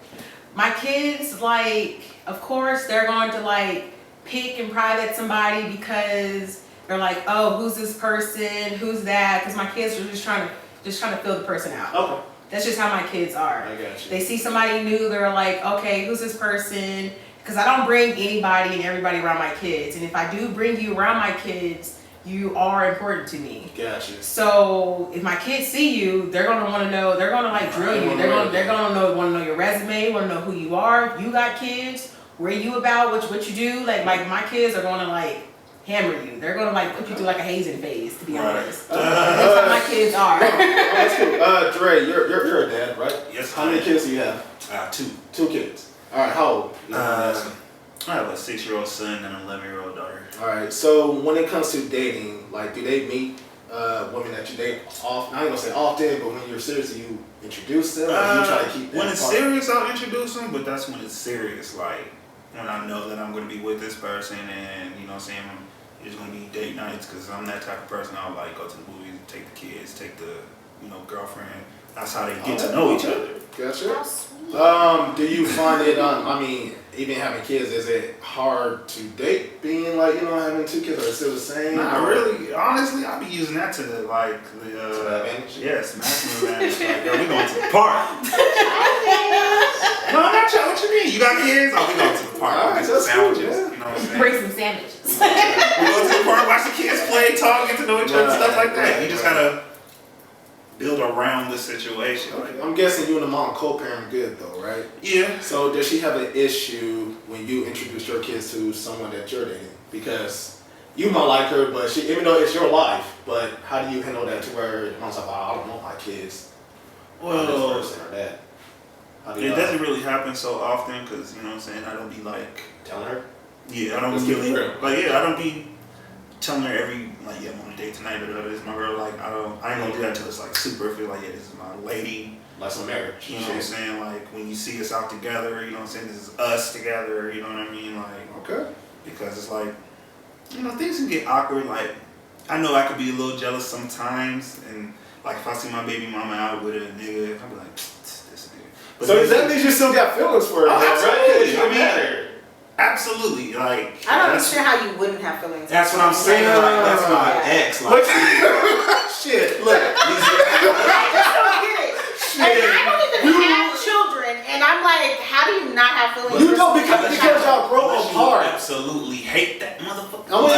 S4: my kids, like, of course, they're going to like pick and private somebody because they're like, oh, who's this person? Who's that? Because my kids are just trying to fill the person out.
S1: Okay,
S4: That's just how my kids are.
S1: I got you.
S4: They see somebody new, they're like, okay, who's this person? Because I don't bring anybody and everybody around my kids. And if I do bring you around my kids, you are important to me.
S1: Got you.
S4: So if my kids see you, they're gonna want to know. They're gonna like drill you. They're gonna want to know your resume. Want to know who you are. You got kids. Where you about? What you do? Like my kids are gonna like hammer you. They're gonna like put you through like a hazing phase. To be
S2: Right.
S4: honest, that's how my kids are.
S1: Oh, that's cool. Dre, you're a dad, right?
S2: Yes.
S1: How many kids do you have?
S2: 2.
S1: 2 kids. All right. How old?
S2: I have a 6-year-old son and an 11-year-old daughter.
S1: All right. So when it comes to dating, like, do they meet women that you date often? I ain't gonna say often, but when you're serious, do you introduce them, or do you try to keep them
S2: When it's
S1: apart?
S2: serious, I'll introduce them, but that's when it's serious. Like, when I know that I'm going to be with this person and, you know what I'm saying, it's going to be date nights, because I'm that type of person. I'll, like, go to the movies, take the kids, take the, girlfriend. That's how they get to know each other.
S1: Gotcha.
S3: How sweet.
S1: Do you find it, I mean, even having kids, is it hard to date being like, having 2 kids, or is it still the same?
S2: Not
S1: or-
S2: really. Honestly, I'll be using that to the, like,
S1: To the advantage?
S2: yes, maximum advantage. Like, girl, we going to the park. No, I'm not sure what you mean. You got kids? Oh, we going to the park.
S1: Alright,
S2: Get some
S1: that's cool,
S2: sandwiches.
S1: yeah.
S2: You know what I'm saying?
S4: Bring some sandwiches.
S2: We go to the park, watch the kids play, talk, get to know each other, stuff like that. You just gotta build around the situation. Like,
S1: I'm guessing you and the mom co-parent good though, right?
S2: yeah.
S1: So does she have an issue when you introduce your kids to someone that you're dating? Because you might like her, but even though it's your life, but how do you handle that to where your mom's like, oh, I don't want my kids on
S2: Well,
S1: this person or that? How do
S2: it
S1: you
S2: doesn't really happen so often because, you know what I'm saying, I don't be like,
S1: telling her?
S2: yeah, I don't
S1: Let's
S2: be
S1: keep it real.
S2: like, yeah, I don't be telling her every, like, yeah, I'm on a date tonight, or this is my girl. Like, I ain't gonna do that until it's like super. Feel like, yeah, this is my lady.
S1: Like some marriage.
S2: You know what I'm saying? Like when you see us out together, you know what I'm saying? This is us together. You know what I mean? Like,
S1: Okay.
S2: because it's like, you know, things can get awkward. Like, I know I could be a little jealous sometimes, and like if I see my baby mama out with a nigga, I'll be like, this nigga. But
S1: So does that mean you still got feelings for her?
S2: Oh, absolutely.
S1: Right? I mean,
S2: absolutely, like
S3: I don't
S2: that's-
S3: understand how you wouldn't have feelings.
S2: That's what I'm saying. Like that's my
S3: Yeah.
S2: ex. Like,
S1: shit. Look.
S3: I just don't get it. And I don't even have children, and I'm like, how do you not have feelings?
S1: You
S3: for
S1: don't
S3: someone
S1: because
S3: else?
S1: y'all grow
S2: unless you
S1: apart.
S2: absolutely hate that motherfucker.
S1: I mean,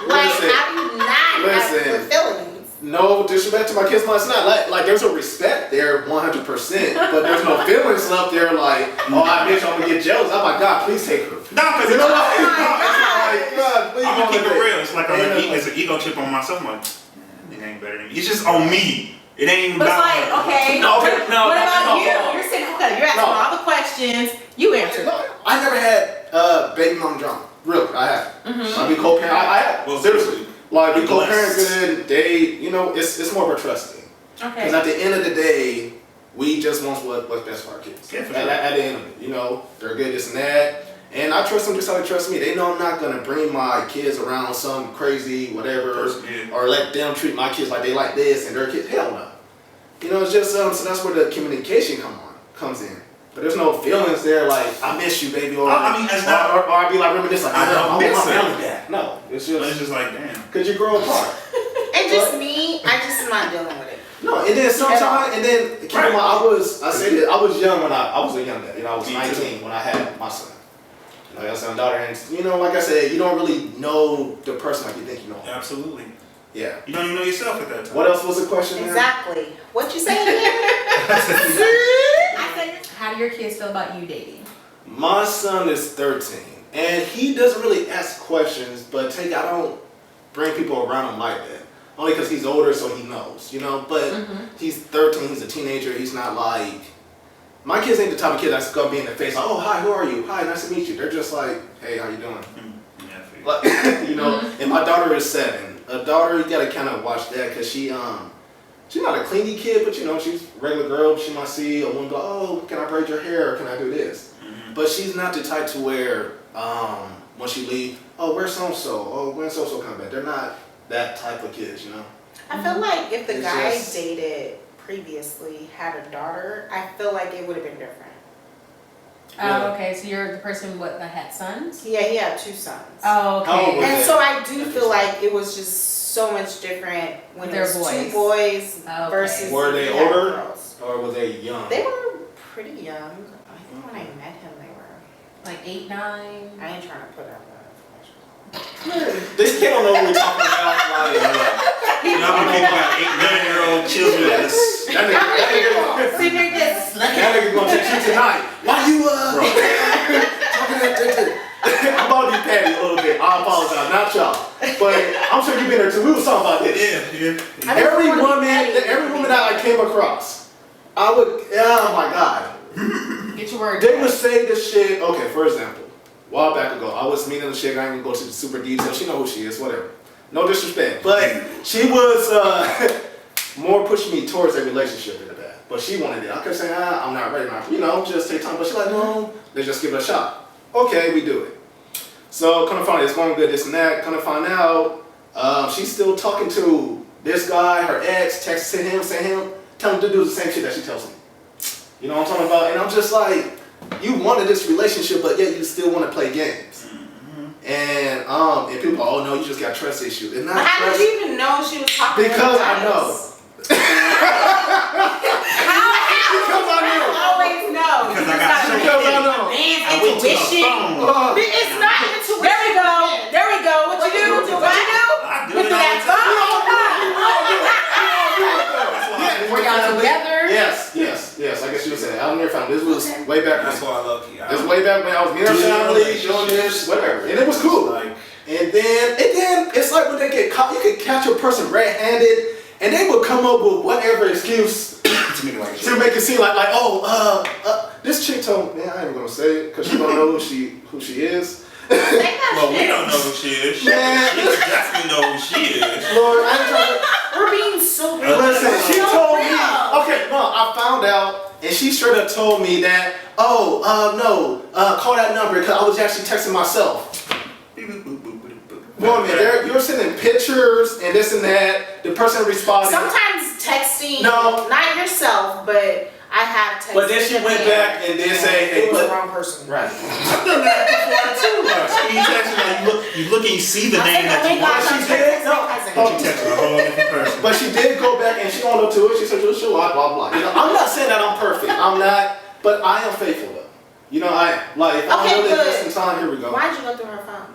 S3: Like,
S1: Listen.
S3: how do you not
S1: Listen.
S3: have feelings?
S1: No disrespect to my kids, it's not like there's a respect there 100%, but there's no feelings up there like, oh, I bitch, I'm gonna get jealous. Oh my God, please take her.
S2: No, because
S1: You know what?
S3: Oh my
S1: Like, God, please
S2: I'm gonna
S1: don't
S2: keep
S1: do
S2: it
S1: that.
S2: real. It's like it's an ego trip on myself. I'm like, that nigga ain't better than me. It's just on me. It ain't even
S4: But it's
S2: about
S4: like,
S2: her.
S4: okay,
S1: No, okay, no,
S4: what
S1: no,
S4: about
S1: no,
S4: you?
S1: hold on.
S4: You're sitting, okay, you're asking
S1: No.
S4: all the questions. You answered.
S1: No, I never had baby mom drama. Really, I have. I be co-parent. I have.
S2: Well,
S1: Seriously. Like, we
S2: I'm
S1: co-parent
S2: blessed.
S1: good, date, you know, it's more of a trust thing.
S4: Okay.
S1: Because at the end of the day, we just want what's best for our kids.
S2: Yeah, for
S1: at,
S2: sure.
S1: at the end of it, you know, they're good, this and that. And I trust them just how they trust me. They know I'm not going to bring my kids around some crazy whatever,
S2: Person, yeah.
S1: or let them treat my kids like they like this and their kids. Hell no. You know, it's just, so that's where the communication comes in. But there's no feelings there like, I miss you, baby, or,
S2: I mean, it's not-
S1: or I'd be like, reminisce like,
S2: I don't
S1: want
S2: miss
S1: my
S2: her.
S1: family back. No, it's
S2: But it's
S1: just,
S2: just like, damn.
S1: because you grow apart.
S3: And just me, I just am not dealing with it.
S1: No, and then sometimes, and then keep in mind, I was young when I was a young dad. You know, I was
S2: Me
S1: 19 when I had my son. You know, I got a son and daughter, and you know, like I said, you don't really know the person like you think you know.
S2: Absolutely.
S1: Yeah.
S2: You don't even know yourself at that time.
S1: What else was the question? there?
S3: Exactly. What you saying again?
S4: I said, how do your kids feel about you dating?
S1: My son is 13, and he doesn't really ask questions, but I don't bring people around him like that. Only because he's older, so he knows, you know. But he's 13, he's a teenager. He's not like my kids ain't the type of kid that's gonna be in the face like, oh hi, who are you? Hi, nice to meet you. They're just like, hey, how you doing?
S2: Yeah, I feel you.
S1: Like, you know. And my daughter is 7. A daughter, you gotta kind of watch that because she's not a clingy kid, but you know, she's a regular girl. She might see a woman go, oh, can I braid your hair? Or can I do this? But she's not the type to where when she leave, oh, where's so-and-so? Oh, when so-and-so come back? They're not that type of kids, you know?
S3: I feel like if the
S1: It's
S3: guy I
S1: just-
S3: dated previously had a daughter, I feel like it would have been different.
S1: Yeah.
S4: Oh, okay. So you're the person that had sons?
S3: Yeah, he had 2 sons.
S4: Oh,
S1: How old
S4: okay.
S1: was
S3: And
S1: they?
S3: so I do feel like it was just so much different when
S4: They're
S3: it was
S4: boys.
S3: 2 boys
S4: Okay.
S3: versus
S1: Were they
S3: he had
S1: older?
S3: girls.
S1: Or were they young?
S3: They were pretty young. I think when I met him, they were.
S4: Like 8, 9?
S3: I ain't trying to put out that
S1: They don't know what we're talking about. Like,
S2: You know how many people got 8, 9-year-old children that's
S1: that nigga,
S4: Sitting there just
S1: that nigga gonna teach you tonight. Why you talking that? I'm about to be petty a little bit. I apologize, not y'all. But I'm sure you've been there too. We was talking about this.
S2: yeah.
S3: I
S1: Every
S3: don't wanna be
S1: woman that I came across, oh my God.
S4: get your word.
S1: They would say this shit, okay, for example, a while back ago, I was meeting the chick, I ain't gonna go to the super details, she know who she is, whatever. No disrespect, but she was more pushing me towards a relationship than that. But she wanted it. I kept saying, I'm not ready now, you know, just take time. But she's like, no, let's just give it a shot. Okay, we do it. So, kind of find out it's going good, this and that. Kind of find out she's still talking to this guy, her ex, texting him, saying him, telling him to do the same shit that she tells me. You know what I'm talking about? And I'm just like, you wanted this relationship, but yet you still want to play games. And people go, oh no, you just got trust issues. And not
S3: But how
S1: trust
S3: did you even know she was talking
S1: because
S3: to
S1: I know. Because I know.
S4: Always know.
S2: Because I got so
S1: Because I know.
S4: Man's
S2: I went to the
S4: intuition.
S2: phone.
S3: It's not intuition.
S4: There we go. There we go. What you do? What you do?
S2: I do
S4: Went
S2: it
S4: through
S2: all
S4: that
S2: the time.
S4: phone. Were y'all together?
S1: Yes. I guess you would say. I don't know if this was
S4: Okay.
S1: way back
S2: That's
S1: when.
S2: why I love you.
S1: This was way back when I was near
S2: Dude,
S1: family,
S2: like,
S1: doing this, whatever. And it was cool.
S2: Like,
S1: And then it's like when they get caught, you could catch a person red-handed, and they would come up with whatever excuse
S2: to me like
S1: to make it seem like this chick told me, man, I ain't even gonna say it because she don't know who she is.
S3: Say that
S2: Well, we
S3: shit.
S2: don't know who she is. She
S1: Man.
S2: definitely know who she is.
S1: Lord, I ain't trying to.
S3: We're being so real.
S1: Listen, she
S3: So
S1: told me.
S3: real.
S1: Okay, no, I found out, and she straight up told me that. Call that number because I was actually texting myself. Woman, you were sending pictures and this and that. The person responded.
S3: Sometimes texting,
S1: No.
S3: not yourself, but I have texted.
S1: But then she went back and then say, "Hey,
S3: it was
S1: but
S3: the wrong person.
S1: right."
S2: I've done that before too. Like, you text like you look and you see the
S3: I
S2: name
S3: said,
S2: that
S3: oh
S2: you
S3: my
S2: want.
S3: gosh,
S1: She
S3: I'm
S1: did?
S3: texting
S1: No.
S3: my cousin.
S2: But you text a whole different person.
S1: But she did go back and she owned up to it. She said, "She'll blah blah blah." You know, I'm not saying that I'm perfect. I'm not, but I am faithful though. You know, I like if I
S3: Okay,
S1: really
S3: good.
S1: invest in time. Here we go.
S3: Why'd you go through her phone?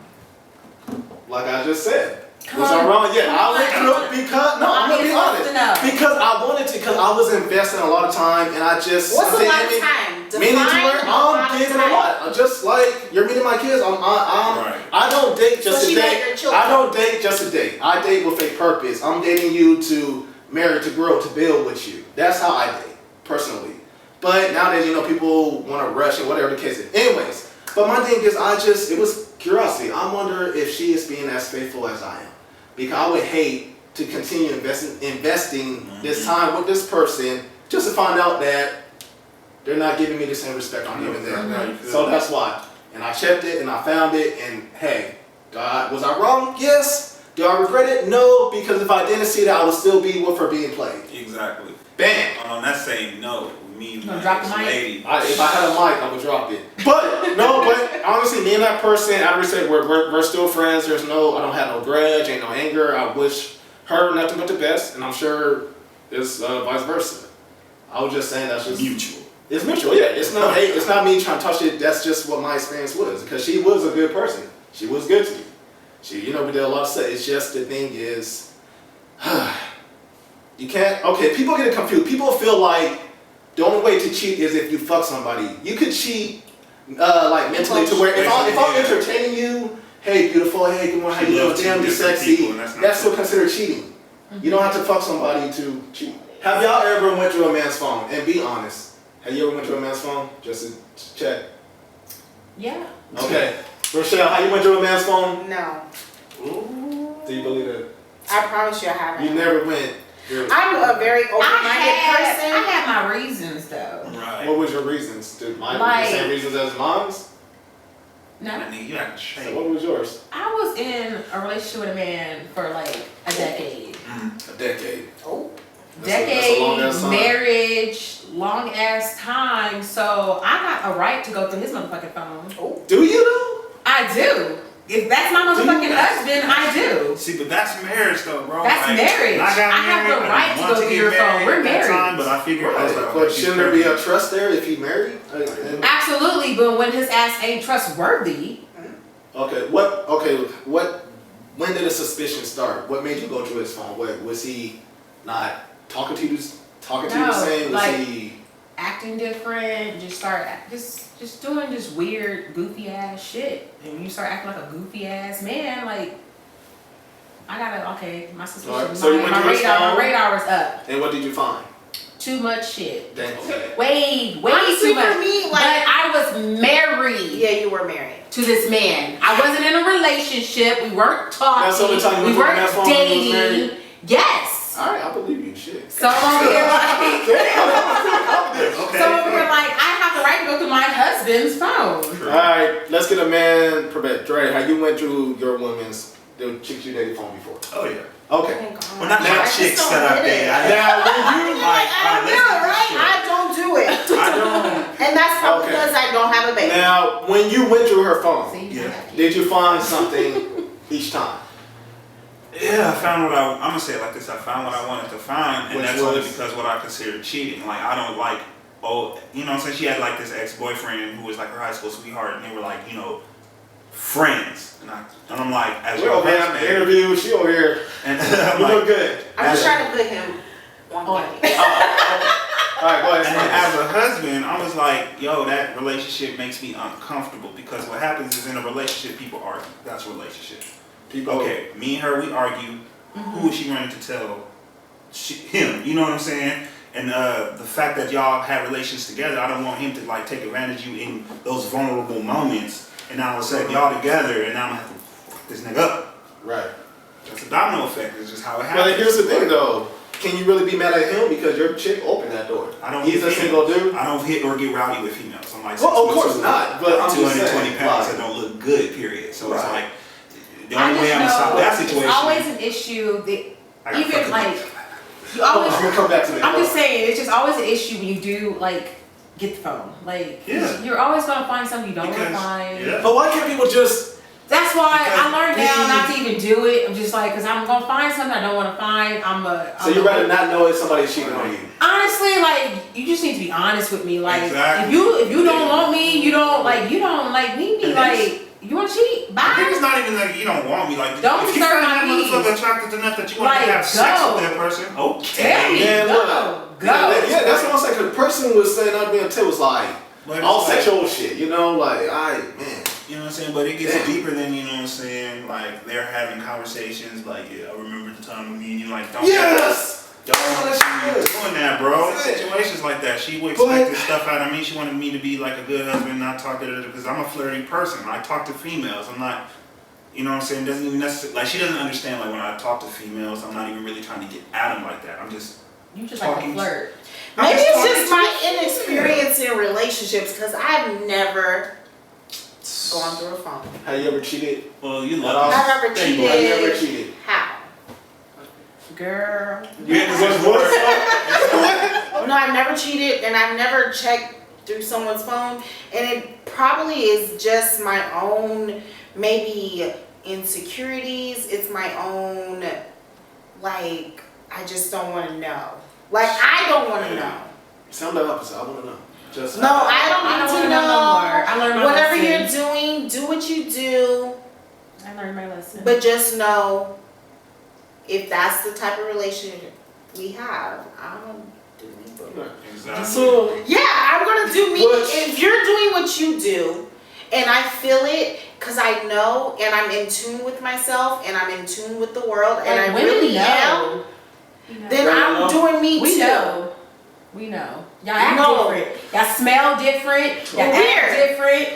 S1: Like I just said.
S4: Come
S1: Was
S4: on.
S1: I wrong? Yeah, I
S4: Come
S1: went
S4: on.
S1: through it because no, I'm gonna be
S4: Audience wants
S1: honest.
S4: to know.
S1: Because I wanted to, because I was investing a lot of time, and I just
S3: What's a
S1: I'm
S3: lot of
S1: thinking,
S3: time?
S1: meaning to
S3: Define
S1: where
S3: a lot
S1: I'm
S3: of
S1: giving a
S3: time.
S1: lot. Just like you're meeting my kids,
S2: Right.
S1: I don't date just
S3: So
S1: to
S3: she met
S1: date.
S3: your children.
S1: I don't date just to date. I date with a purpose. I'm dating you to marry, to grow, to build with you. That's how I date personally. But nowadays, you know, people want to rush and whatever the case is. Anyways, but my thing is, it was curiosity. I wonder if she is being as faithful as I am. Because I would hate to continue investing this time with this person just to find out that they're not giving me the same respect I'm giving them. So that's why. And I checked it and I found it, and hey, God, was I wrong? Yes. Do I regret it? No, because if I didn't see that, I would still be with her being played.
S2: Exactly.
S1: Bam.
S2: On that same note, me and
S4: gonna
S2: my
S4: drop the mic?
S2: ex-lady.
S1: If I had a mic, I would drop it. But honestly, me and that person, I would say we're still friends. I don't have no grudge, ain't no anger. I wish her nothing but the best, and I'm sure it's vice versa. I was just saying that's just
S2: Mutual.
S1: It's mutual, yeah. It's not hate. It's not me trying to touch it. That's just what my experience was, because she was a good person. She was good to me. We did a lot of stuff. It's just the thing is, you can't. Okay, people get it confused. People feel like the only way to cheat is if you fuck somebody. You could cheat, like mentally, to where if I'm entertaining you, hey beautiful, hey good morning, how you doing? Damn, you sexy. That's still considered cheating. You don't have to fuck somebody to cheat. Have y'all ever went through a man's phone? And be honest. Have you ever went through a man's phone? Just to check.
S4: Yeah.
S1: Okay. Rochelle, how you went through a man's phone?
S3: No.
S1: Do you believe it?
S3: I promise you I haven't.
S1: You never went.
S3: I'm a very open-minded person.
S4: I had my reasons though.
S2: Right.
S1: What was your reasons? Did mine
S4: Like-
S1: the same reasons as mine's?
S4: No.
S2: I mean, you acting
S1: So
S2: straight.
S1: what was yours?
S4: I was in a relationship with a man for like a decade.
S1: A decade.
S3: Oh.
S1: That's a long ass
S4: Decade,
S1: time.
S4: marriage, long ass time. So I got a right to go through his motherfucking phone.
S3: Oh.
S1: Do you though?
S4: I do. If that's my motherfucking husband, I do.
S2: See, but that's marriage though, bro.
S4: That's
S2: Like,
S4: marriage.
S2: when I got
S4: I have
S2: married,
S4: the right
S2: didn't
S4: to
S2: want
S4: go through
S2: get
S4: your phone.
S2: married
S4: We're
S2: at that
S4: married.
S2: time, but I figured I was like,
S1: But
S2: she's
S1: shouldn't there be a
S2: perfect.
S1: trust there if you married?
S4: Absolutely, but when his ass ain't trustworthy,
S1: When did the suspicion start? What made you go through his phone? What was he not talking to you? Talking to you the
S4: No,
S1: same? Was
S4: like-
S1: he?
S4: acting different, just doing just weird, goofy ass shit. And when you start acting like a goofy ass man, like my
S1: Alright,
S4: suspicion,
S1: so you went to his phone?
S4: my radar was up.
S1: And what did you find?
S4: Too much shit.
S1: Then
S4: Way
S3: Honestly,
S4: too much.
S3: for me, like-
S4: but I was married
S3: Yeah, you were married.
S4: to this man. I wasn't in a relationship. We weren't talking.
S1: That's the only time you
S4: we
S1: went to
S4: weren't
S1: that phone when you was
S4: dating.
S1: married?
S4: Yes.
S1: All right, I believe you. Shit.
S4: So I'm over here like,
S2: Okay.
S4: so over here like, I have the right to go through my husband's phone.
S1: All right, let's get a man. Dre, how you went through your the chicks you dated phone before?
S2: Oh yeah.
S1: Okay.
S3: Thank God.
S2: Well, not
S3: I
S2: my
S3: just
S2: chicks
S3: don't
S2: that I
S3: get it.
S2: dated.
S1: Now, when you
S2: Like,
S3: I
S2: let's
S3: know,
S2: get this
S3: right?
S2: shit.
S3: I don't do it.
S2: I don't.
S3: And that's probably
S1: Okay.
S3: because I don't have a baby.
S1: now when you went through her phone,
S4: See,
S2: Yeah.
S1: did you find something each time?
S2: Yeah, I found what I'm gonna say it like this. I found what I wanted to find, and
S1: Which
S2: that's only
S1: was?
S2: because what I consider cheating. Like I don't like, you know what I'm saying? She had like this ex-boyfriend who was like her high school sweetheart, and they were like, friends. And I'm like, as
S1: We're
S2: your
S1: over here
S2: husband,
S1: interview. She over here.
S2: and I'm
S1: You
S2: like,
S1: look good.
S3: I'm just trying to put him on game.
S1: All right, go ahead.
S2: and then as a husband, I was like, yo, that relationship makes me uncomfortable because what happens is in a relationship, people argue. That's a relationship.
S1: People.
S2: Okay, me and her, we argue. Who is she running to tell? Him. You know what I'm saying? And the fact that y'all have relations together, I don't want him to like take advantage of you in those vulnerable moments and now all of a sudden y'all together, and now I'm gonna have to fuck this nigga up.
S1: Right.
S2: That's a domino effect. It's just how it
S1: But
S2: happens.
S1: here's the thing though. Can you really be mad at him because your chick opened that door?
S2: I don't.
S1: He's a single dude.
S2: I don't hit or get rowdy with females. I'm like,
S1: Well, of course not. But I'm just
S2: 220
S1: saying,
S2: pounds
S1: like,
S2: that don't look good. Period. So it's
S1: Right.
S2: like the only way I'm gonna stop that situation.
S4: It's always an issue that
S2: I gotta
S4: even
S2: fucking-
S4: like you always.
S1: I'm gonna come back to that.
S4: I'm just saying, it's just always an issue when you do like get the phone. Like
S2: Yeah.
S4: you're always gonna find something you don't want to
S2: Because-
S4: find.
S2: yeah.
S1: But why can't people just?
S4: That's why I
S2: Because
S4: learned now
S1: we-
S4: not to even do it. I'm just like, cause I'm gonna find something I don't want to find.
S1: So you'd rather not know if somebody's cheating on you?
S4: Honestly, like you just need to be honest with me. Like
S2: Exactly.
S4: if you don't want me, you don't like me.
S2: And
S4: Like you want to cheat?
S2: I think
S4: Bye.
S2: it's not even like you don't want me. Like,
S4: Don't
S2: if you
S4: disturb
S2: find
S4: my
S2: that
S4: peace.
S2: motherfucker attractive enough that you want
S4: Like,
S2: to have sex
S4: go.
S2: with that person, okay.
S4: Tell me.
S1: Man,
S4: Go.
S1: look.
S4: Go.
S1: Yeah, that's what I'm saying. 'Cause the person was saying I'm being tip was like
S2: But
S1: all
S2: it's like-
S1: sexual shit, you know, like man.
S2: You know what I'm saying? But it gets
S1: Damn.
S2: deeper than, you know what I'm saying? Like, they're having conversations, like, yeah, I remember the time with me and you, like, don't
S1: Yes.
S2: don't
S1: That's
S2: be
S1: good.
S2: doing that, bro.
S1: That's it.
S2: Situations like that. She would
S1: But-
S2: expect this stuff out of me. She wanted me to be like a good husband, not talk to her, because I'm a flirty person. I talk to females. I'm not, you know what I'm saying? Doesn't even necessarily, like, she doesn't understand, like, when I talk to females, I'm not even really trying to get at them like that. I'm just,
S4: You just like a
S2: Talking-
S4: flirt.
S2: I'm
S3: Maybe
S2: just
S3: it's
S2: talking
S3: just
S2: to
S3: my
S2: you.
S3: inexperience in relationships because I've never gone through a phone.
S1: Have you ever cheated?
S2: Well, you
S1: At
S2: love
S1: all?
S3: I've ever
S2: Thank you.
S1: Have you ever
S3: cheated.
S1: cheated?
S3: How?
S4: Girl.
S2: Yeah, 'cause there's
S3: No, I've never cheated and I've never checked through someone's phone. And it probably is just my own, maybe insecurities. It's my own, like, I just don't want to know. Like, I don't want to know.
S1: Sound the opposite. I want to know. Just
S3: No, I don't
S4: I
S3: need
S4: don't
S3: to
S4: wanna
S3: know.
S4: know no more. I learned my
S3: Whatever
S4: lesson.
S3: you're doing, do what you do.
S4: I learned my lesson.
S3: But just know, if that's the type of relationship we have, I'm gonna do me.
S2: Exactly.
S1: So
S3: Yeah, I'm gonna do me.
S1: But-
S3: If you're doing what you do, and I feel it, cause I know, and I'm in tune with myself, and I'm in tune with the world, and
S4: Like,
S3: I
S4: women
S3: really am,
S4: know. You know.
S3: then
S1: Right,
S3: I'm
S1: no.
S3: doing me
S4: We
S3: too.
S4: know. We know. Y'all act
S3: No.
S4: different. Y'all smell different. Y'all
S3: Weird.
S4: act different.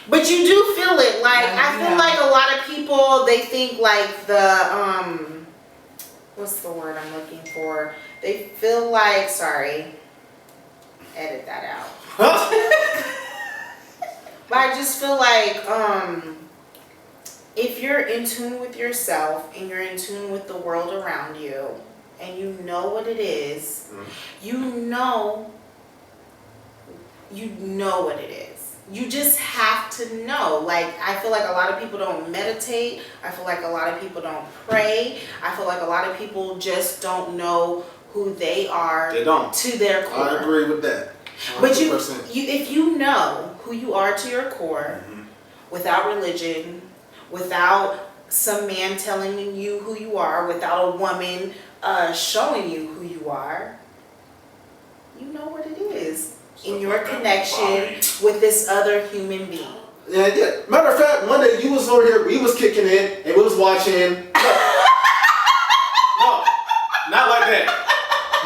S3: But you do feel it. Like
S4: Yeah,
S3: I feel
S4: yeah.
S3: like a lot of people, they think like the what's the word I'm looking for? They feel like, sorry, edit that out. But I just feel like if you're in tune with yourself and you're in tune with the world around you and you know what it is, you know what it is. You just have to know. Like, I feel like a lot of people don't meditate. I feel like a lot of people don't pray. I feel like a lot of people just don't know who they are
S1: they don't.
S3: to their core.
S1: I agree with that.
S3: But you,
S1: 100%.
S3: if you know who you are to your core, without religion, without some man telling you who you are, without a woman showing you who you are, you know what it is in your connection with this other human being.
S1: Yeah, yeah. Matter of fact, one day you was over here, we was kicking it, and we was watching. No, not like that.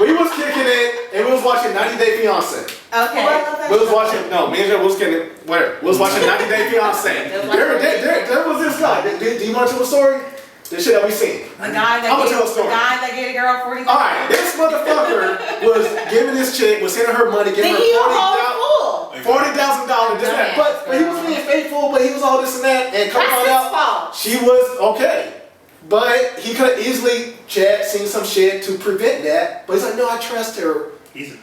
S1: We was kicking it, and we was watching 90 Day Fiance.
S4: Okay.
S1: We was watching, no, me and Joe was kicking it, where? We was watching 90 Day Fiance. There was this guy. Do you want to tell a story? The shit that we seen.
S4: The guy that
S1: I'm gonna
S4: gave,
S1: tell a story.
S4: the guy that gave a girl 40.
S1: Alright, this motherfucker was giving this chick, was sending her money,
S3: Then
S1: giving her
S3: he a whole fool.
S1: $40,000, this and that. But he was being faithful, but he was all this and that, and come
S3: That's
S1: on
S3: his
S1: out.
S3: fault.
S1: She was okay. But he could have easily seen some shit to prevent that. But he's like, no, I trust her.
S4: They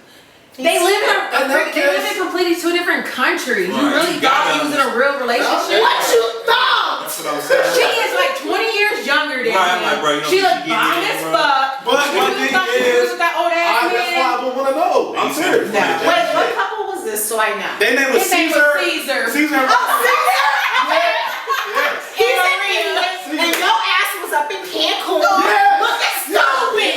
S4: live
S1: And that
S4: they live
S1: case-
S4: in completely two different countries. You
S2: Right,
S4: really
S2: you
S4: thought
S2: gotta
S4: he was in a real relationship?
S3: What you thought?
S2: That's what I'm saying.
S4: She is like 20 years younger than
S2: Right,
S4: him.
S2: like, bro, you know
S4: She
S2: what
S4: looked
S2: you get
S4: fine
S2: in,
S4: as
S2: bro.
S4: fuck.
S1: But
S4: She
S1: my
S4: was
S1: thing
S4: fucking
S1: is,
S4: with that old ass
S1: that's why
S4: man.
S1: I would want to know. I'm serious.
S2: Nah.
S3: Wait, what couple was this so I know?
S1: Their name was
S4: His name
S1: Caesar.
S4: was Caesar.
S1: Caesar. Yes.
S3: He's in England, and your ass was up in Cancun.
S1: Yes.
S3: Looking stupid.